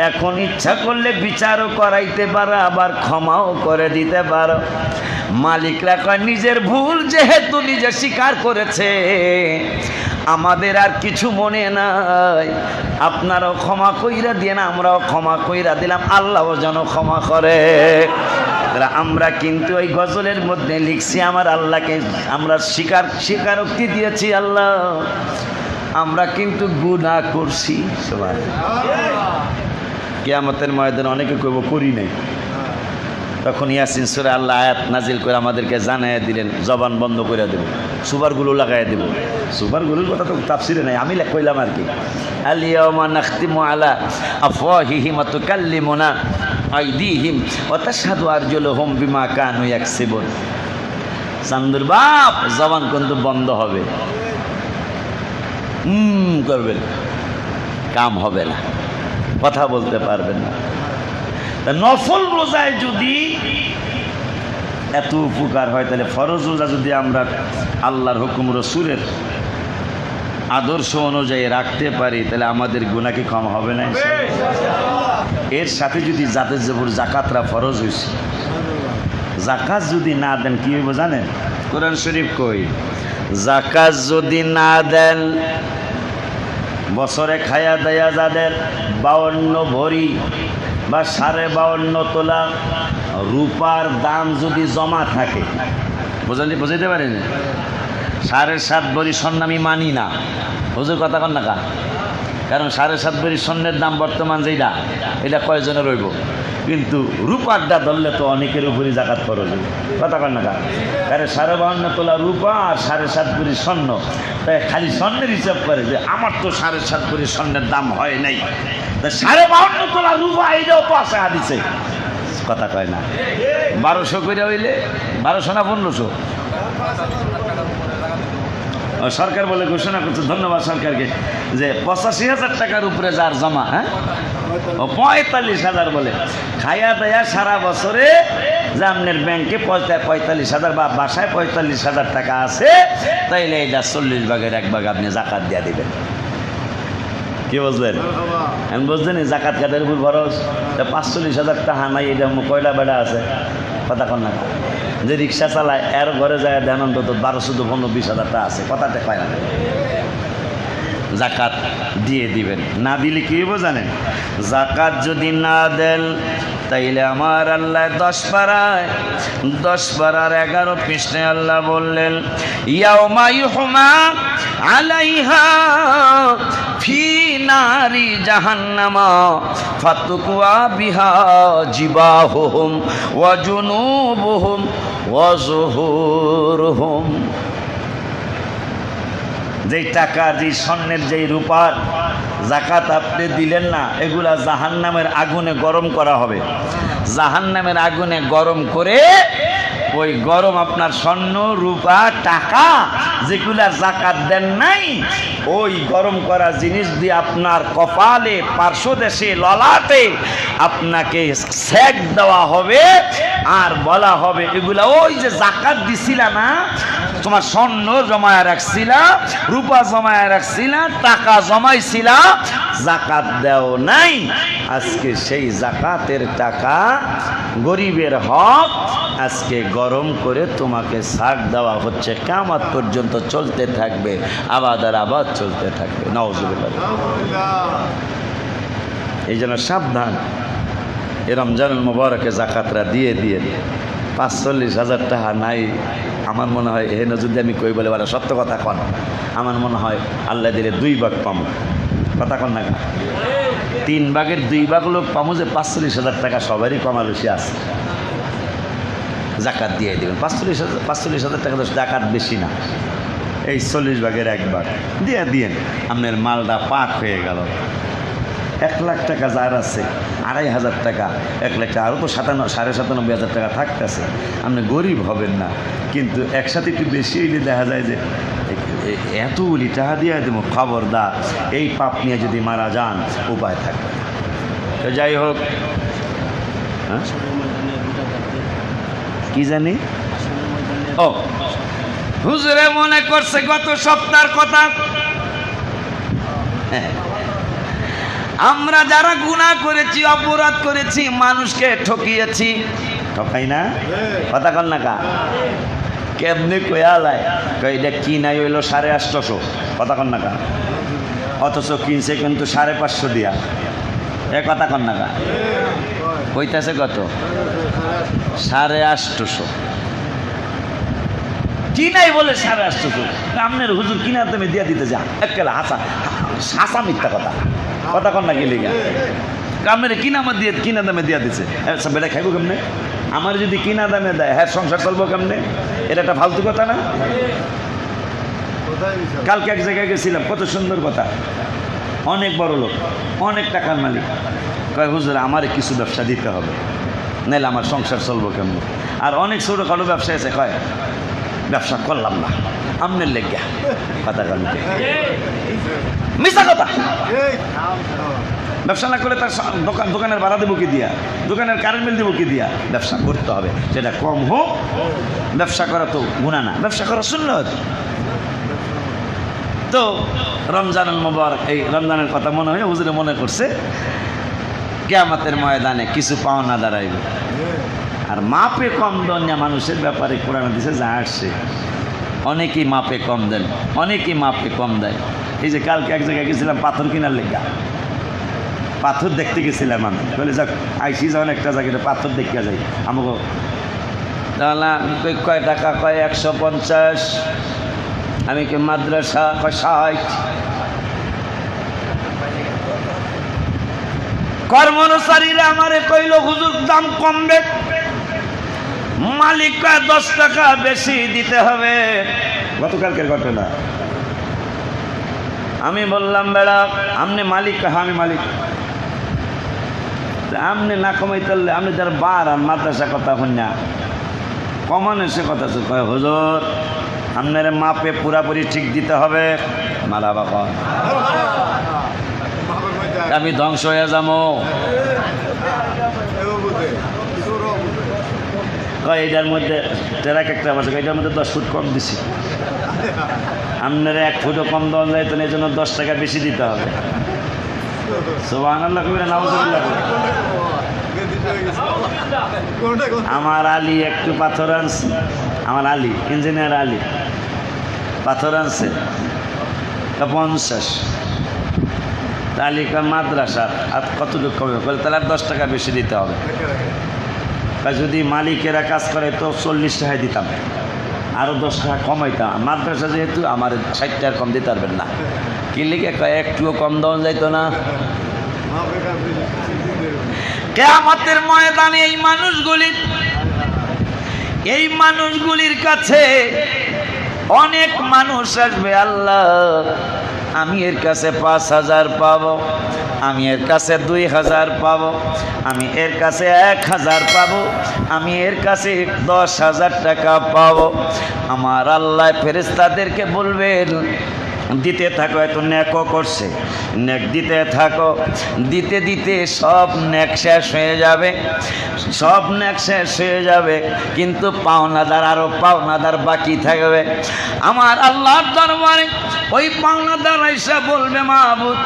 এখন ইচ্ছা করলে বিচারও করাইতে পারো, আবার ক্ষমাও করে দিতে পারো। মালিকরা কয় নিজের ভুল যেহেতু নিজে স্বীকার করেছে, আমাদের আর কিছু মনে নাই, আপনারাও ক্ষমা কইরা দিয়ে না, আমরাও ক্ষমা কইরা দিলাম, আল্লাহও যেন ক্ষমা করে। আমরা কিন্তু ওই গজলের মধ্যে লিখছি, আমার আল্লাহকে আমরা স্বীকারোক্তি দিয়েছি, আল্লাহ আমরা কিন্তু গুনাহ করছি। কিয়ামতের ময়দানে অনেকে কইব করি নাই, তখন ইয়াসিন সূরা আল্লাহ আয়াত নাজিল করে আমাদেরকে জানাইয়া দিলেন, জবান বন্ধ করে দেব, সুবারগুলো লাগাই দেব। সুবারগুলোর কথা তো তাফসিরে নাই, আমি কইলাম আর কি। আল-ইয়াওমা নাখতিমু আলা আফওয়াহিহিম ওয়া তুকাল্লিমুনা আইদিহিম ওয়া তাশহাদু আরজুলুহুম বিমা কানু ইয়াকসিবুন। চান্দুর বাপ জবান কিন্তু বন্ধ হবে, করবেন, কাম হবে না, কথা বলতে পারবেন না। নফল রোজায় যদি এত উপকার হয়, তাহলে ফরজ রোজা যদি আমরা আল্লাহর হুকুম রসুলের আদর্শ অনুযায়ী রাখতে পারি, তাহলে আমাদের গুনাহ কি ক্ষমা হবে না? এর সাথে যদি জাতের জবর জাকাতরা ফরজ হয়েছে, জাকাত যদি না দেন কি হইব জানেন? কোরআন শরীফ কই, জাকাত যদি না দেন, বছরে খায়া দেয়া যাদের 52 ভরি বা 52.5 তোলা রূপার দাম যদি জমা থাকে, বুঝাইতে পারেন? 7.5 ভরি স্বর্ণ আমি মানি না, হুজুর কথা কন না কা, কারণ 7.5 ভরি স্বর্ণের দাম বর্তমান যেটা, এটা কয়জনে রইব, কিন্তু রূপারটা ধরলে তো অনেকের উপরই জাকাত খরচ হবে, কথা কন না কা। কারণ 52.5 তোলা রূপা আর 7.5 ভরি স্বর্ণ, তাই খালি স্বর্ণের হিসাব করে যে আমার তো 7.5 ভরি স্বর্ণের দাম হয় নাই, 52.5 তোলা রূপা এইটাও তো আছে হাদিসে, কথা কয় না। 1200 করে হইলে 1200 না 1500 সরকার বলে ঘোষণা করছে, ধন্যবাদ সরকারকে, যে 85,000 টাকার উপরে যার জমা, হ্যাঁ 45,000 বলে খাইয়া দেয়া সারা বছরে যে আপনার ব্যাংকে 45,000 বা বাসায় 45,000 টাকা আছে, তাইলে এটা 40 ভাগের 1 ভাগ আপনি জাকাত দিয়ে দিবেন। কি বুঝলেন? আমি বুঝলেন জাকাত খাতের উপর খরচ 45,000 টাকা নাই, এটা কয়টা বেড়া আছে কথা কন না। যে রিক্সা চালায় এর ঘরে যায় দেন অন্তত 12-15-20,000 টাকা আছে, কথাটা কয় না। জাকাত দিয়ে দিবেন, না দিলে কি হইব জানেন? জাকাত যদি না দেন তাইলে আমার আল্লাহ 10 পারার 11 পৃষ্ঠায় আল্লাহ বললেন, ইয়াউমা ইউহমা আলাইহা ফি নারি জাহান্নামা ফাতুকওয়া বিহা জিবাহুহুম ওয়া জুনুবুহুম ওয়া যুহুরুহুম। যেই টাকা, যেই স্বর্ণের, যেই রূপার জাকাত আপনি দিলেন না, এগুলা জাহান্নামের আগুনে গরম করা হবে। জাহান্নামের আগুনে গরম করে ওই গরম আপনার স্বর্ণ, রূপা, টাকা যেগুলা জাকাত দেন নাই, ওই গরম করা জিনিস দিয়ে আপনার কপালে, পার্শ্বদেশে, ললাটে আপনাকে সেক দেওয়া হবে। আর বলা হবে, এগুলা ওই যে জাকাত দিছিলা না, তোমার স্বর্ণ জমায় রাখছিলা, রূপা জমায় রাখছিলা, টাকা জমাইছিলা, জাকাত দেও নাই, আজকে সেই জাকাতের টাকা, গরিবের হক আজকে গরম করে তোমাকে ছাড় দেওয়া হচ্ছে। কিয়ামত পর্যন্ত চলতে থাকবে, আবাদ আর আবাদ চলতে থাকবে। নাউজুবিল্লাহ। এই জন্য সাবধান, এ রমজানুল মুবারকে জাকাতরা দিয়ে 45,000 টাকা নাই। আমার মনে হয় এখানে যদি আমি কই বলে বলে সত্য কথা কন, আমার মনে হয় আল্লাহ দিলে 2 ভাগ পামো, কথা কন না, 3 ভাগের 2 ভাগ লোক পামো, যে 45,000 টাকা সবারই কমালুসি আছে। জাকাত দিয়ে দেবেন 45,000 টাকা, তো জাকাত বেশি না, এই 40 ভাগের 1 ভাগ দিয়ে দিয়েন, আপনার মালটা পাক হয়ে গেল। 1 লাখ টাকা যার আছে, 2,500 টাকা, 1 লাখ টাকা, আরও তো 97,500 টাকা থাকতেছে, আপনি গরিব হবেন না। কিন্তু একসাথে একটু বেশি হইলে দেখা যায় যে এতগুলি টাকা দিয়ে দেবো, খবরদার এই পাপ নিয়ে যদি মারা যান উপায় থাকবে। তো যাই হোক, হ্যাঁ কি জানি, ও হুজুরে মনে করছে গত সপ্তাহের কথা, আমরা যারা গুনাহ করেছি, অপরাধ করেছি, মানুষকে ঠকিয়েছি, ঠকাই না, কথা কন না কা, কেমনি কয়ালায় এটা কি নাই হইল 850, কথা কন না কা, অথচ কিনছে কিন্তু 550 দিয়া, এ কথা কন না কা, কইতাছে কত 850, কি নাই বলে 850, আপনার হুজুর কিনা তুমি দিয়া দিতে যা, একেলা হাসা মিথ্যা কথা, কথা কন না গেলে আপনার কিনা দামে দিয়া দিচ্ছে, বেটা খাইবো কেমনে? আমার যদি কিনা দামে দেয়, হ্যাঁ সংসার চলবো কেমনে? এটা একটা ফালতু কথা না? কালকে এক জায়গায় গেছিলাম, কত সুন্দর কথা, অনেক বড় লোক, অনেক টাকার মালিক, কয় হুজুর আমার কিছু ব্যবসা দিতে হবে, নাইলে আমার সংসার চলবো কেমনে? আর অনেক ছোটোখাটো ব্যবসা আছে, কয় ব্যবসা করলাম না আমনের লেগা, কথা কন, মিথ্যা কথা। ব্যবসা না করে তার দোকানের ভাড়া দেবো কি দিয়া, দোকানের কারেন্ট বিল দেবো কি দিয়া? ব্যবসা করতে হবে, সেটা কম হোক, ব্যবসা করা তো গুনাহ না, ব্যবসা করা সুন্নাত। তো রমজানুল মুবারক, এই রমজানের কথা মনে হয় হুজুরে মনে করছে কিয়ামতের ময়দানে কিছু পাওনা দাঁড়াইবে। আর মাপে কম দেন না মানুষের ব্যাপারে কোরআনে দিছে যা আসছে, অনেকেই মাপে কম দেন, অনেকেই মাপে কম দেয়। এই যে কালকে এক জায়গায় গেছিলাম পাথর কেনার লেগা, পাথর দেখতে গেছিলাম আমি, বলে যাক আইসি যখন একটা জায়গায় পাথর দেখতে যাই, আমাকে কয় টাকা, কয় 150, আমি কি মাদ্রাসা, কয় 60, কর্মচারীরা আমারে কইল হুজুর দাম কমবে, মালিক কয় 10 টাকা বেশি দিতে হবে। গতকালকের ঘটনা, আমি বললাম বেড়া আমনে মালিক, হ্যাঁ আমি মালিক, আমনে না কমাইতে পারলে আপনি যার বার আর মাদ্রাসা কথা হন না কমান এসে কথা আছে, কয় হুজুর আপনার মাপে পুরাপুরি ঠিক দিতে হবে, মালা বাবা আমি ধ্বংস হয়ে যাবো। কয় এটার মধ্যে টেরাক একটা আছে, এটার মধ্যে 10 ফুট কম দিছি, আপনারা 1 ফুটও কম দেওয়া যায় তো, এই জন্য 10 টাকা বেশি দিতে হবে। সুবহানাল্লাহ কইরা নাউজুবিল্লাহ। আমার আলী একটু পাথর আনছে, আমার আলী ইঞ্জিনিয়ার আলী পাথর আনছে 50। আলী মাদ্রাসার আর কতটুকু কমে বলে তাহলে আর 10 টাকা বেশি দিতে হবে। যদি মালিকেরা কাজ করে তো 40 টাকায় দিতাম, আরও 10 টাকা কমাইতাম। মাদ্রাসা যেহেতু আমার 60 টাকা কম দিতে পারবেন না। কি লিখে একটুও কম দেওয়া যাইতো না। কিয়ামতের ময়দানে এই মানুষগুলির কাছে অনেক মানুষ আসবে, আল্লাহ আমি এর কাছে 5000 পাবো, আমি এর কাছে 2000 পাবো, আমি এর কাছে 1000 পাবো, আমি এর কাছে 10,000 টাকা পাবো। আমার আল্লাহ ফেরেশতাদেরকে বলবেন দিতে থাকো, এত নেকও করছে, নেক দিতে থাকো, দিতে দিতে সব নেক শেষ হয়ে যাবে, সব নেক শেষ হয়ে যাবে, কিন্তু পাওনাদার আরো পাওনাদার বাকি থাকবে। আমার আল্লাহর দরবারে ওই পাওনাদার আইসা বলবে মাহবুব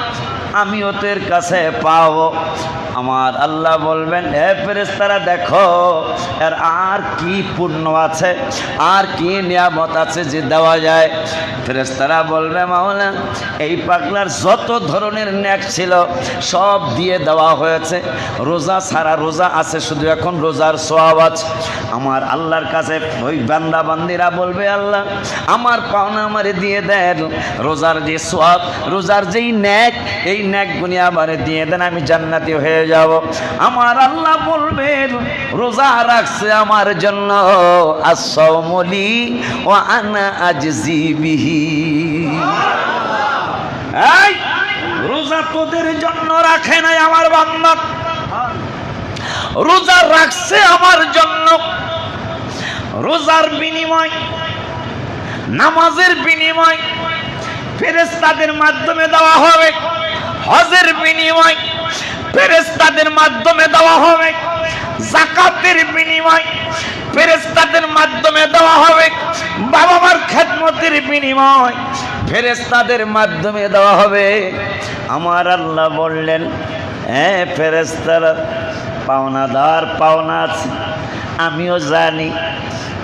আমিও তো এর কাছে পাবো। আমার আল্লাহ বলবেন হে ফেরেশতারা দেখো এর আর কি পুণ্য আছে, আর কি নিয়ামত আছে যে দেওয়া যায়। ফেরেশতারা বলবে মাওলা এই পাগলার যত ধরনের নেক ছিল সব দিয়ে দেওয়া হয়েছে, রোজা ছাড়া রোজা আছে, শুধু এখন রোজার সওয়াব আছে। আমার আল্লাহর কাছে ওই বান্দা বান্দিরা বলবে আল্লাহ আমার পাওনা আমারে দিয়ে দেন, রোজার যে সওয়াব, রোজার যেই নেক, এই নেক গুনি আমারে দিয়ে দেন, আমি জান্নাতি হয়ে যাব। আমার আল্লাহ বলবেন রোজা রাখছে আমার জন্য, আস-সাওমুলি ওয়া আনা আজজি বিহি। এই রোজা তোদের জন্য রাখে নাই আমার বান্দা, রোজা রাখছে আমার জন্য। রোজার বিনিময়, নামাজের বিনিময় ফেরেশতাদের মাধ্যমে দেওয়া হবে, হজের বিনিময় ফেরেশতাদের মাধ্যমে দেওয়া হবে, যাকাতের বিনিময় ফেরেশতাদের মাধ্যমে দেওয়া হবে, বাবা মার খেদমতের বিনিময় ফেরেশতাদের মাধ্যমে দেওয়া হবে। আমার আল্লাহ বললেন হ্যাঁ ফেরেশতারা পাওনাদার পাওনা আছে আমিও জানি,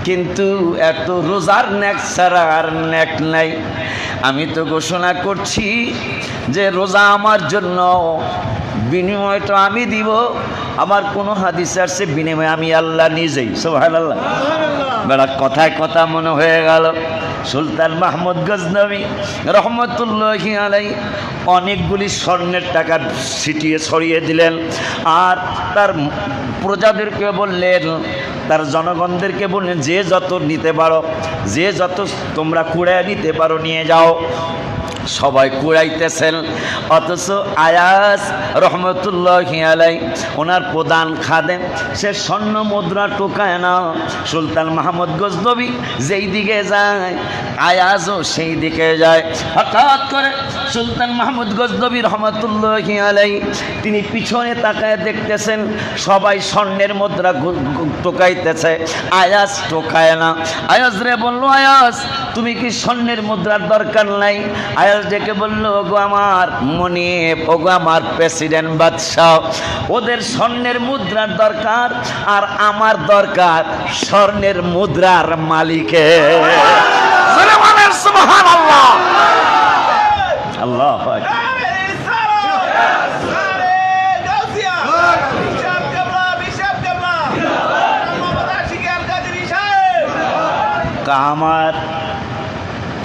কিন্তু এত রোজার নেক ছাড়া আর নেক নাই। আমি তো ঘোষণা করছি যে রোজা আমার জন্য, বিনিময়টা আমি দিব। আমার কোনো হাদিস আসছে বিনিময় আমি আল্লাহ নিজেই। সুবহানাল্লাহ। বেড়া কথায় কথা মনে হয়ে গেল সুলতান মাহমুদ গজনবী রহমতুল্লাহি আলাইহি অনেকগুলি স্বর্ণের টাকা ছিটিয়ে ছড়িয়ে দিলেন, আর তার প্রজাদেরকে বললেন, তার জনগণদেরকে বললেন যে যত নিতে পারো, যে যত তোমরা কুড়ায় নিতে পারো নিয়ে যাও। সবাই কুড়াইতেছেন, অথচ আয়াস রহমতুল্লাহি আলাইহি ওনার প্রধান খাদেম সে স্বর্ণ মুদ্রা টোকায় না। সুলতান মাহমুদ গজনবী যেই দিকে যায় আয়াজও সেই দিকে যায়। হঠাৎ করে সুলতান মাহমুদ গজনবী রহমতুল্লাহি আলাইহি তিনি পিছনে তাকায় দেখতেছেন সবাই স্বর্ণের মুদ্রা টোকাইতেছে, আয়াস টোকায় না। আয়াস রে বলল আয়াস তুমি কি স্বর্ণের মুদ্রার দরকার নাই? আয়াস ডেকে বলল ওগো আমার মনিব, ওগো আমার প্রেসিডেন্ট বাদশাহ, ওদের স্বর্ণের মুদ্রার দরকার আর আমার দরকার স্বর্ণের মুদ্রার মালিকের। সুবহানাল্লাহ। আল্লাহু আকবার। আমার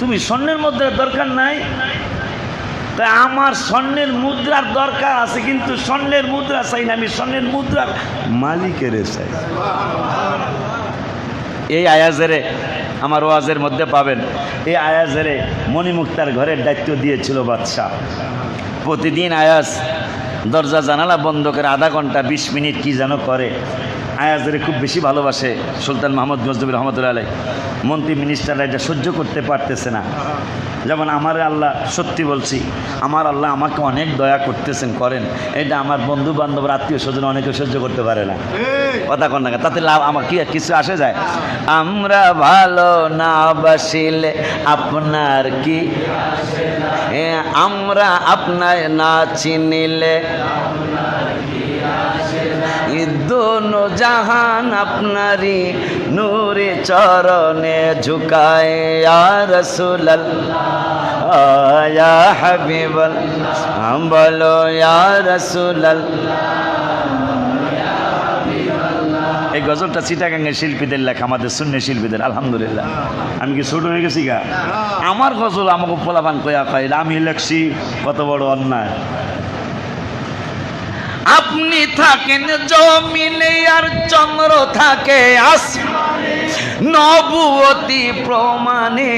তুমি স্বর্ণের মুদ্রার দরকার নাই, তাই আমার স্বর্ণের মুদ্রার দরকার আছে, কিন্তু স্বর্ণের মুদ্রা চাই না, আমি স্বর্ণের মুদ্রার মালিকের চাই। এই আয়াজেরে আমার ওয়াজের মধ্যে পাবেন, এই আয়াজেরে মণিমুক্তার ঘরের দায়িত্ব দিয়েছিল বাদশাহ। প্রতিদিন আয়াজ দরজা জানালা বন্ধ করে আধা ঘন্টা 20 মিনিট কি যেন করে, আয়াজের খুব বেশি ভালোবাসে সুলতান মাহমুদ গজনবী রহমতুল্লাহ আলাইহি। মন্ত্রী মিনিস্টাররা এটা সহ্য করতে পারতেছে না। যেমন আমার আল্লাহ, সত্যি বলছি, আমার আল্লাহ আমাকে অনেক দয়া করতেছেন, করেন, এটা আমার বন্ধু বান্ধব আত্মীয় স্বজন অনেকে সহ্য করতে পারে না। কথা কন না, তাতে লাভ আমার কি কিছু আসে যায়? আমরা ভালো না বাসিলে আপনার কি, আমরা আপনার না চিনিলে দোনো জাহান আপনারি নূরে চরণে ঝুকায়। ইয়া রাসূলুল্লাহ ইয়া হাবিবাল্লাহ, বলো ইয়া রাসূলুল্লাহ। এই গজলটা চিটাগাঙ্গের শিল্পীদের লেখা, আমাদের সুন্নি শিল্পীদের। আলহামদুলিল্লাহ, আমি কি ছোট হয়ে গেছি গা? আমার গজল আমাকে পোলাপান কয়া কয়, আমি লেখছি, কত বড় অন্যায়। আপনি থাকেন জমিনে আর চন্দ্র থাকে আসমানে, নবুয়তি প্রমাণে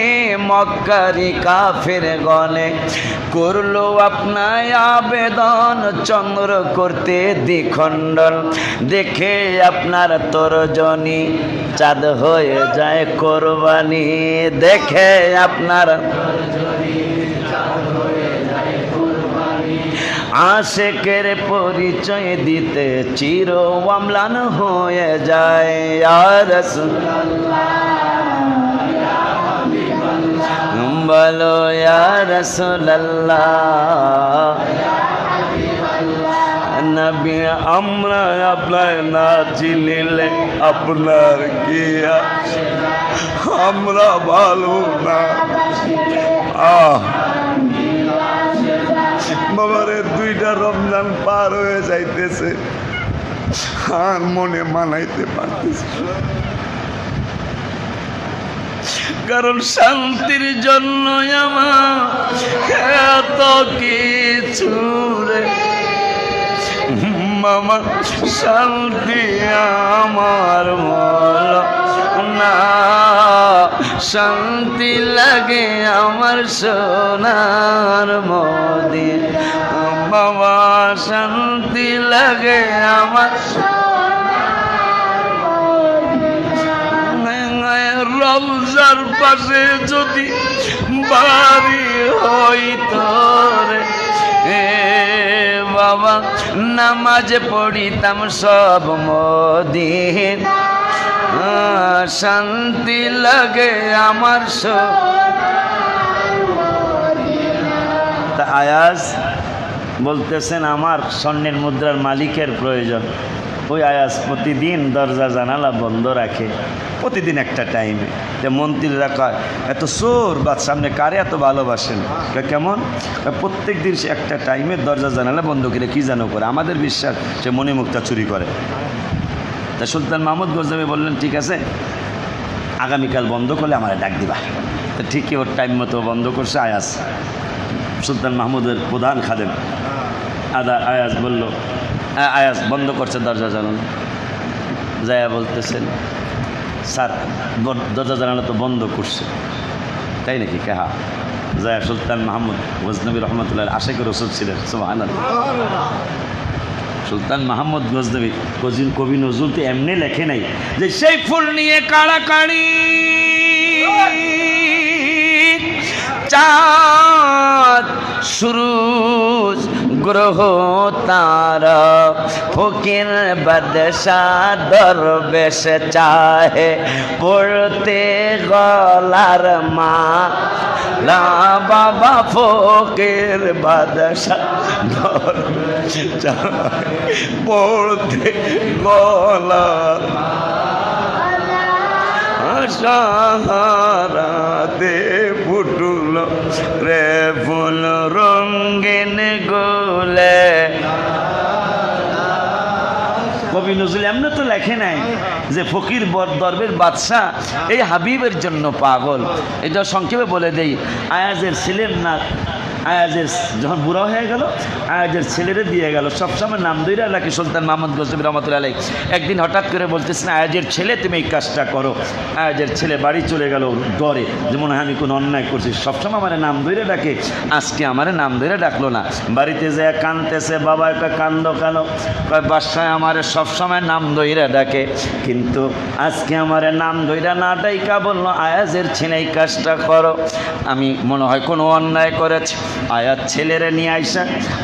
মক্কারি কাফের গণে করলো আপনার আবেদন চন্দ্র করতে দ্বিখণ্ডন। দেখে আপনার তরজনী চাঁদ হয়ে যায় কোরবানি, দেখে আপনার আশেকের পরিচয় দিতে চির অম্লান হয়ে যায়। ইয়া রাসূলুল্লাহ বলো ইয়া রাসূলুল্লাহ। নবী আমরা আপনার না চিনিলে আপনার কি, আমরা ভালো না। বাবারে, 2টা রমজান পার হয়ে যাইতেছে, আর মনে মানাইতে পারতেছে, কারণ শান্তির জন্য আমার এত কিছু রে মামা, শান্তি আমার মল না, শান্তি লাগে আমার সোনার মদিনা বাবা, শান্তি লাগে আমার রমজার পাশে যদি বাড়ি হইতো রে বাবা, নামাজ পড়িতাম সব মদিন, শান্তি লাগে আমার তা আয়াজ বলতেছেন আমার স্বর্ণের মুদ্রার মালিকের প্রয়োজন। ওই আয়াজ প্রতিদিন দরজা জানালা বন্ধ রাখে, প্রতিদিন একটা টাইমে। যে মন্ত্রীরা কয় এত চোর বা সামনে কারে এত ভালোবাসেন, কেমন? প্রত্যেক দিন সে একটা টাইমে দরজা জানালা বন্ধ করে কি যেন করে, আমাদের বিশ্বাস সে মণিমুক্তা চুরি করে। তা সুলতান মাহমুদ গজনবী বললেন ঠিক আছে, আগামীকাল বন্ধ করলে আমার ডাক দিবা। তো ঠিকই ওর টাইম মতো বন্ধ করছে আয়াজ, সুলতান মাহমুদের প্রধান খাদেম। আয়াজ বলল, আয়াজ বন্ধ করছে দরজা জানালা, যায়া বলতেছেন স্যার দরজা জানালা তো বন্ধ করছে, তাই নাকি? হ্যাঁ। যায়া সুলতান মাহমুদ গজনবী রহমতুল্লাহ আশিকুর রাসূল ছিলেন, সুবহানাল্লাহ। সুলতান মাহমুদ গজনবী কবি নজরুল তো এমনি লেখে নাই যে সেই ফুল নিয়ে কাড়াকাড়ি, চাঁদ সুরুজ গ্রহ তারা, ফকির বাদশাহ দরবেশ চাহে পড়তে গলার মালা, বাবা ফকির বাদশাহ দরবেশ চাহে পড়তে গলার সাহারাতে ফুটল রে ফুল রঙিন গোলে। কবি নজরুল এমনি তো লেখে নাই যে ফকির দরবেশ বাদশাহ এই হাবিবের জন্য পাগল। এটা সংক্ষেপে বলে দেই, আয়াজের ছিলেন না আয়াজের যখন বুড়া হয়ে গেল আয়াজের ছেলেরে দিয়ে গেল, সবসময় নাম ধরে রাখি সুলতান মাহমুদ গজনবী রহমতুল্লাহ আলাইহি। একদিন হঠাৎ করে বলতেছেন আয়াজের ছেলে তুমি এই কাজটা করো। আয়াজের ছেলে বাড়ি চলে গেল ডরে, যে মনে হয় আমি কোনো অন্যায় করছি, সবসময় আমার নাম ধরে ডাকে, আজকে আমার নাম ধরে ডাকলো না। বাড়িতে যায় কানতেছে, বাবা একটা কান্দ কেন? বাসায় আমার সবসময় নাম ধরে ডাকে, কিন্তু আজকে আমার নাম ধরে না ডাইকা বললো আয়াজের ছেলে এই কাজটা করো। আমি মনে হয় কোনো অন্যায় করেছি। আয়াজ ছেলেরে নিয়ে আইসা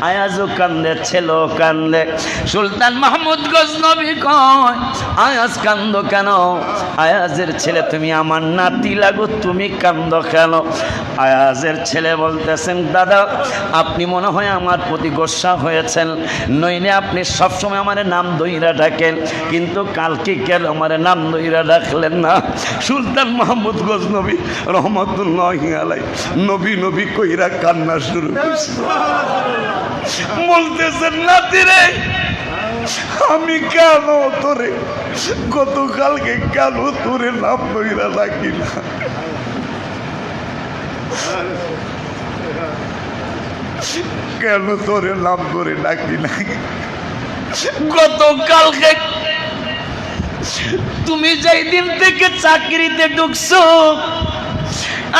আয়াজও কান্দে, ছেলেও কান্দে। সুলতান মাহমুদ গজনবী কয় আয়াজ কান্দ কেন? আয়াজের ছেলে তুমি আমার নাতি লাগো, তুমি কান্দ কেন? আয়াজের ছেলে বলতেছেন দাদা আপনি মনে হয় আমার প্রতি গোসা হয়েছেন, নইলে আপনি সবসময় আমার নাম দইরা ডাকেন, কিন্তু কালকে কেন আমার নাম দইরা ডাকলেন না? সুলতান মাহমুদ গজনবী রহমতুল্লাহি আলাইহি নবী নবী কইরা কান্না শুরু করছে, বলতেছেন নাতি রে আমি কেন তোরে গতকালকে কেন তোরে নাম দইরা ডাকি না? কেন তোরে নাম করে ডাকি না? গতকালকে তুমি যেই দিন থেকে চাকরিতে ঢুকছো,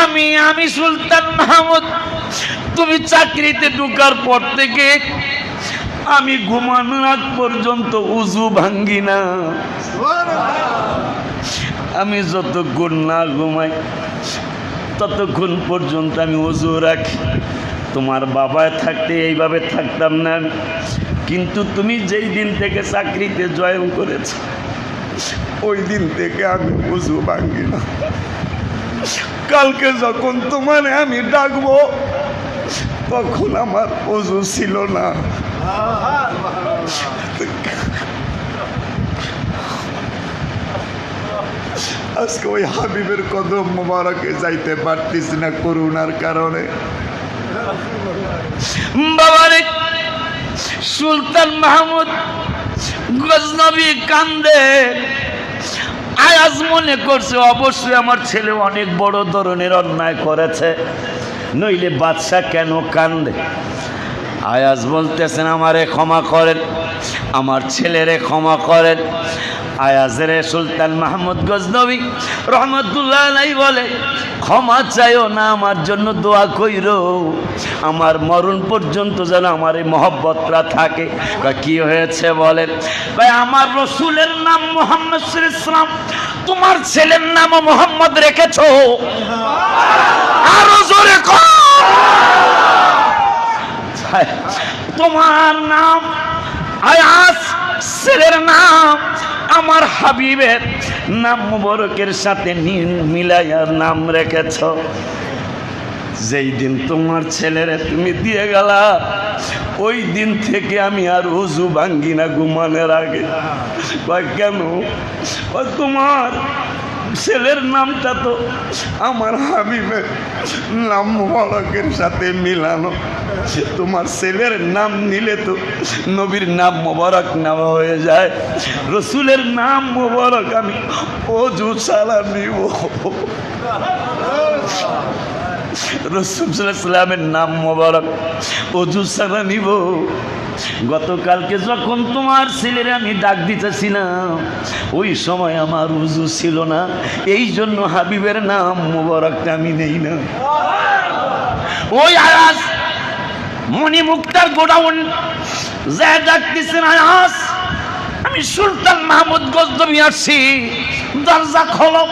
আমি সুলতান মাহমুদ তুমি চাকরিতে ঢুকার পর থেকে আমি ঘুমানোর আগ পর্যন্ত উজু ভাঙ্গি না। আমি যতক্ষণ না ঘুমাই ততক্ষণ পর্যন্ত আমি উজু রাখি। তোমার বাবা থাকতে এইভাবে থাকতাম না, কিন্তু তুমি যেই দিন থেকে চাকরিতে জয়েন করেছ ওই দিন থেকে আমি উজু ভাঙ্গি না। কালকে যখন তোমার আমি ডাকবো তখন আমার উজু ছিল না। আজকে ওই হাবিবের কদম মোবারকে যাইতে পারতেছি না করুণার কারণে। বাবারে সুলতান মাহমুদ গজনবী কান্দে। আয়াজ মনে করছে অবশ্যই আমার ছেলে অনেক বড় ধরনের অন্যায় করেছে, নইলে বাদশা কেন কান্দে? আয়াজ বলতেছেন আমারে ক্ষমা করেন, আমার ছেলেরে ক্ষমা করেন। আয়াজের সুলতান মাহমুদ গজনবী রহমতুল্লাহ আলাইহি বলে ক্ষমা চাইও না, আমার জন্য দোয়া কইরো, আমার মরণ পর্যন্ত যেন আমার এই মহব্বতটা থাকে। কি হয়েছে বলেন? ভাই আমার রসুলের নাম মুহাম্মদ সাল্লাল্লাহু আলাইহি ওয়াসাল্লাম, তোমার ছেলের নামও মোহাম্মদ রেখেছো, আরো জোরে কও। তোমার নাম আয়াজ, ছেলের নাম আমার হাবিবের নাম মুবারকের সাথে মিলাইয়ার নাম রেখেছ। যেই দিন তোমার ছেলেরে তুমি দিয়ে গেলা ওই দিন থেকে আমি আর উজু ভাঙ্গি না ঘুমানোর আগে। কেন? তোমার ছেলের নামটা তো আমার হাবিবের নাম মুবারকের সাথে মিলানো, তোমার ছেলের নাম নিলে তো নবীর নাম মোবারক নেওয়া হয়ে যায়। রসুলের নাম মোবারক আমি ওযু ছাড়া নিব, রসুল সাল্লাল্লাহু আলাইহি ওয়াসাল্লামের নাম মোবারক ওযু ছাড়া নিব। গতকালকে যখন তোমার ছেলের আমি ডাক দিতেছিলাম ওই সময় আমার উযু ছিল না, এই জন্য হাবিবের নাম মোবারকটা আমি নেই না। ওই আয়াজ মনি মুক্তার গোডাউন যা ডাকতেছেন, আয়াজ আমি সুলতান মাহমুদ গজনবী আসছি, দরজা খোলো।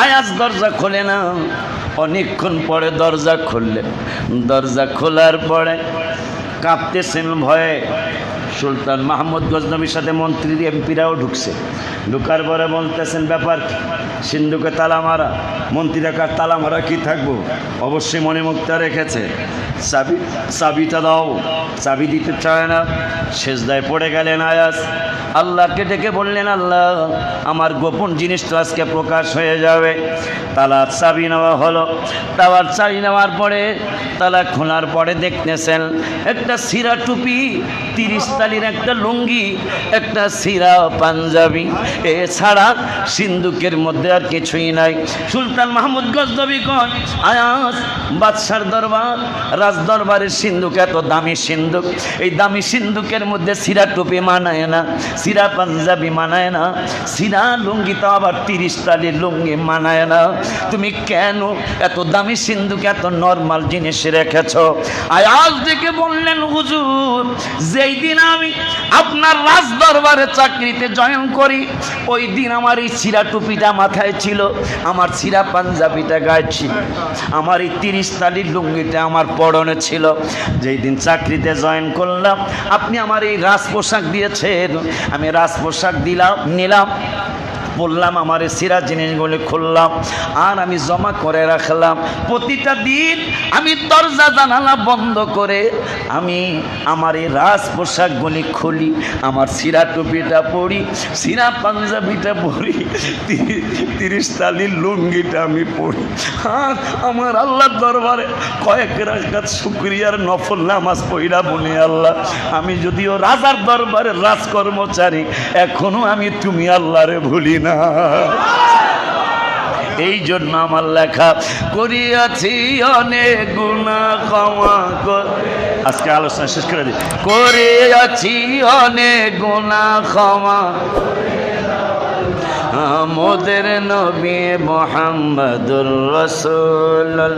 আয়াজ দরজা খোলে না, অনেকক্ষণ পরে দরজা খুললেন। দরজা খোলার পরে কাঁপতেছেন ভয়ে। সুলতান মাহমুদ গজনবীর সাথে মন্ত্রী এমপিরাও ঢুকছে। ঢুকার পরে বলতেছেন ব্যাপার কি? সিন্ধুকে তালা মারা, মন্ত্রীরা কার তালা মারা কি থাকবো? অবশ্যই মনে মুক্তা রেখেছে, চাবিটা দাও। চাবি দিতে চায় না, সেজদায় পড়ে গেলেন আয়াজ। আল্লাহকে ডেকে বললেন আল্লাহ আমার গোপন জিনিসটা আজকে প্রকাশ হয়ে যাবে। তালার চাবি নেওয়া হলো। তালার চাবি নেওয়ার পরে তালা খোলার পরে দেখতেছেন একটা সিরা টুপি, 30 তালির একটা লুঙ্গি, একটা সিরা পাঞ্জাবি, এছাড়া সিন্ধুকের মধ্যে আর কিছুই নাই। সুলতান মাহমুদ গজনবী কয় আয়াজ বাদশার দরবার রাজদরবারের সিন্ধুক এত দামি সিন্ধুক, এই দামি সিন্ধুকের মধ্যে সিরা টুপি মানায় না, সিরা পাঞ্জাবি মানায় না, সিরা লুঙ্গি তো আবার 30 তালির লুঙ্গি মানায় না। তুমি কেন এত দামি সিন্ধুক এত নর্মাল জিনিস রেখেছ? আয়াজ দেখে বললেন, হুজুর যেই দিন আমি আপনার রাজদরবারে চাকরিতে জয়েন করি ওই দিন আমার এই সিরা টুপিটা মাথায় ছিল, আমার সিরা পাঞ্জাবিটা গায়ে ছিল, আমার এই 30 তালির লুঙ্গিটা আমার পরনে ছিল। যেই দিন চাকরিতে জয়েন করলাম আপনি আমার এই রাজ পোশাক দিয়েছেন, আমি রাজ পোশাক নিলাম, বললাম আমার এই সিরা জিনিসগুলি খুললাম আর আমি জমা করে রাখলাম। প্রতিটা দিন আমি দরজা জানালা বন্ধ করে আমি আমার এই রাজ পোশাকগুলি খুলি, আমার সিরা টুপিটা পরি, সিরা পাঞ্জাবিটা পরি, 30 তালির লুঙ্গিটা আমি পড়ি। আর আমার আল্লাহর দরবারে কয়েক রাকাত শুকরিয়ার নফল নামাজ পড়া বলি, আল্লাহ আমি যদিও রাজার দরবারের রাজকর্মচারী এখনো আমি তুমি আল্লাহরে ভুলি না। এই জন্য আমার লেখা করিয়াছি অনেক গুনাহ ক্ষমা কর, আজকে আলোচনা শেষ করে দিই। করিয়াছি অনেক গুনাহ ক্ষমা মোদের নবী মুহাম্মদুর রাসূলুল্লাহ,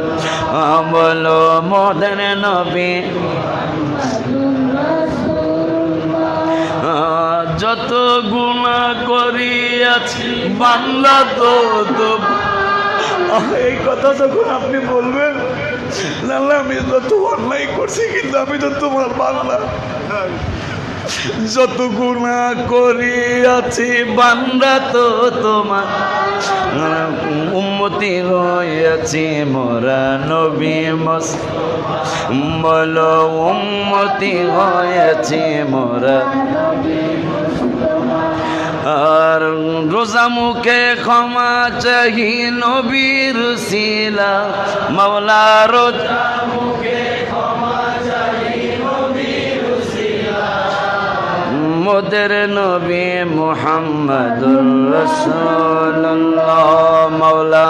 বলো মোদের নবী যত গুনাহ করিয়াছি বান্দা তো। এই কথা যখন আপনি বলবেন, জানলে আমি যত অন্যায় করছি কিন্তু আমি তো তোমার বান্দা, যত গুনাহ করিয়াছি বান্দা তো তোমার উম্মতি হয়েছি মোরা নবী বলো উম্মতি হয়েছি মোরা। আর রোজা মুখে ক্ষমা চাহি নবীর সিলা মাওলা, রোজা মুখে ক্ষমা চাহি নবীর সিলা মোদের নবী মুহাম্মদুর রাসূলুল্লাহ মাওলা।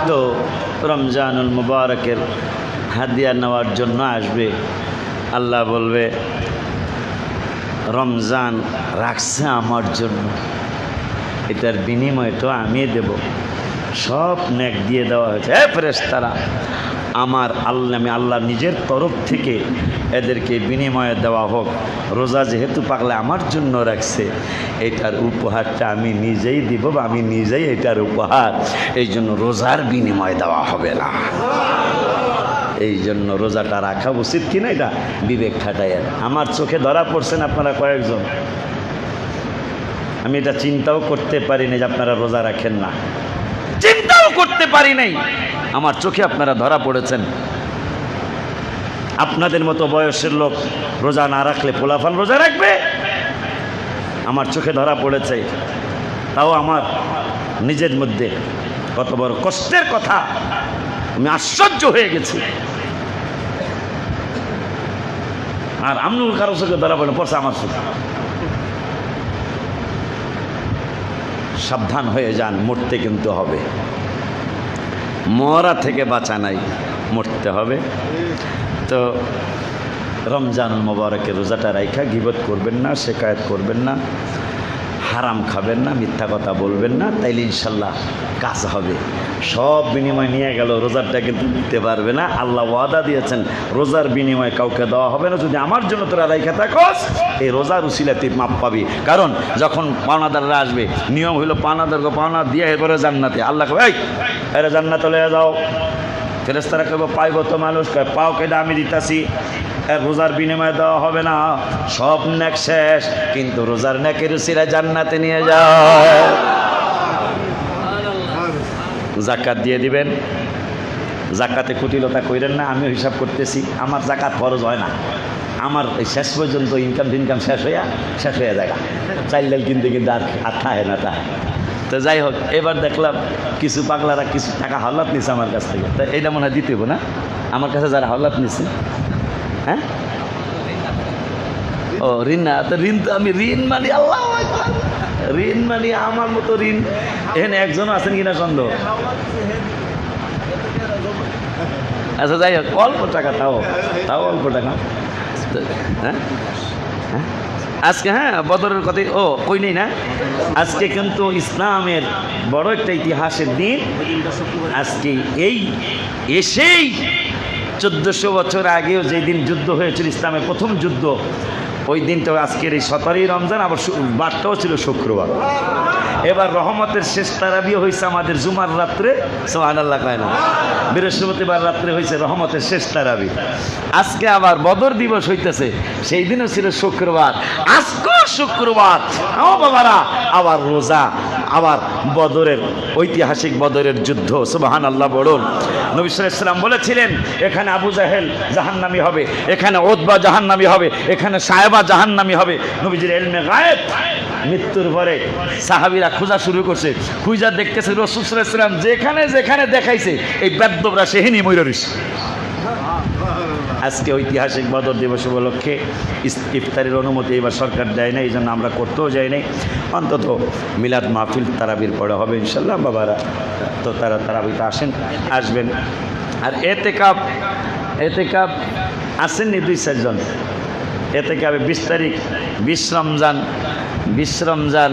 তো রমজানুল মুবারকের হাদিয়া নেওয়ার জন্য আসবে, আল্লাহ বলবে রমজান রাখছে আমার জন্য, এটার বিনিময় তো আমি দেব। সব নেক দিয়ে দেওয়া হয়েছে। ফেরেশতারা আমার আল্লাহ, আমি আল্লাহ নিজের তরফ থেকে এদেরকে বিনিময়ে দেওয়া হোক, রোজা যেহেতু পাগলা আমার জন্য রাখছে এটার উপহারটা আমি নিজেই দিব, বা আমি নিজেই এটার উপহার, এই জন্য রোজার বিনিময় দেওয়া হবে না। এই জন্য রোজাটা রাখা উচিত কিনা এটা বিবেক খাটায়। আমার চোখে ধরা পড়ছেন আপনারা কয়েকজন, আমি এটা চিন্তাও করতে পারি না যে আপনারা রোজা রাখেন না, চিন্তাও করতে পারি নাই, আমার চোখে আপনারা ধরা পড়েছেন। আপনাদের মতো বয়সের লোক রোজা না রাখলে পোলাফান রোজা রাখবে, আমার চোখে ধরা পড়েছে। তাও আমার নিজের মধ্যে কত বড় কষ্টের কথা, আমি আশ্চর্য হয়ে গেছি। আর আমনুল কারো চোখে ধরা পড়ছে আমার চোখে। সাবধান হয়ে যান, মরতে কিন্তু হবে, মরা থেকে বাঁচা নাই, মরতে হবে। তো রমজানুল মুবারকের রোজাটা রাইখা গীবত করবেন না, শিকায়ত করবেন না, হারাম খাবেন না, মিথ্যা কথা বলবেন না, তাইলে ইনশাল্লাহ কাজ হবে। সব বিনিময় নিয়ে গেল, রোজারটা কিন্তু দিতে পারবে না। আল্লাহ ওয়াদা দিয়েছেন রোজার বিনিময় কাউকে দেওয়া হবে না, যদি আমার জন্য তোরা রাইখা থাকস এই রোজার উসিলাতে মাপ পাবি। কারণ যখন পাওনাদাররা আসবে, নিয়ম হইল পাওনাদারকে পাওনা দিয়ে এরপরে জান্নাতে, আল্লাহ কবে এই এরা জান্নাতে লয়ে যাও। ফেরেশতারা কইব পাইব তো মানুষ, কয় পাও কেটে আমি দিতাছি, এর রোজার বিনিময়ে দেওয়া হবে না, সব নেক শেষ, কিন্তু রোজার নেকের উসিলায় জান্নাতে নিয়ে যায়। জাকাত দিয়ে দিবেন, জাকাতে কুটিলতা কইরেন না, আমিও হিসাব করতেছি, আমার জাকাত ফরজ হয় না, আমার শেষ পর্যন্ত ইনকাম শেষ হয়ে যায়, চাইলে কিনতে কিন্তু আর থাহে না তা। তো যাই হোক, এবার দেখলাম কিছু পাগলারা কিছু টাকা হাওলাত নিছে আমার কাছ থেকে, তো এইটা মনে হয় দিতে হবে না আমার কাছে যারা হাওলাত নিচ্ছে। হ্যাঁ, ও ঋণ না, তো ঋণ তো আমি ঋণ মানি আল্লাহ ঋণ মানে আমার মতো ঋণ এখানে একজন আছেন কিনা সন্দেহ। আচ্ছা যাই হোক, অল্প টাকা, তাও তাও অল্প টাকা। হ্যাঁ হ্যাঁ আজকে, হ্যাঁ বদরের কথাই ও কই নেই না, আজকে কিন্তু ইসলামের বড় একটা ইতিহাসের দিন। আজকে এই এসেই 1400 বছর আগেও যেই দিন যুদ্ধ হয়েছিল, ইসলামের প্রথম যুদ্ধ, ওই দিনটাও আজকের এই 17ই রমজান, আবার বারটাও ছিল শুক্রবার। এবার রহমতের শেষ তারাবিও হয়েছে আমাদের জুমার রাত্রে, সুবহানাল্লাহ কয় না, বৃহস্পতিবার রাত্রে হয়েছে রহমতের শেষ তারাবি। আজকে আবার বদর দিবস হইতেছে, সেই দিনও ছিল শুক্রবার, আজকেও শুক্রবার। ও বাবারা, আবার রোজা, আবার বদরের ঐতিহাসিক বদরের যুদ্ধ, সুবহানাল্লাহ বলুন। নবী সাল্লাল্লাহু আলাইহি ওয়াসাল্লাম বলেছিলেন, এখানে আবু জাহেল জাহান্নামী হবে, এখানে উতবা জাহান্নামী হবে, এখানে সায়েবা জাহান্নামী হবে। নবীজির ইলমে গায়েব। মৃত্যুর পরে সাহাবীরা খোঁজা শুরু করছে, খুঁজা দেখতেছে রাসূল সাল্লাল্লাহু আলাইহি ওয়াসাল্লাম যেখানে যেখানে দেখাইছে এই বেদ্যবরা সেখানেই মইরা রইছে। আজকে ঐতিহাসিক বদর দিবস উপলক্ষে ইফতারের অনুমতি এবার সরকার দেয় না, এই জন্য আমরা করতেও যাই নাই। অন্তত মিলাদ মাহফিল তারাবির পরে হবে ইনশাল্লাহ। বাবারা তো তারা তারাবিতে আসবেন। আর এতেকাব আসেননি 2-4 জন। এতেকাবে 20 তারিখ 20 রমজান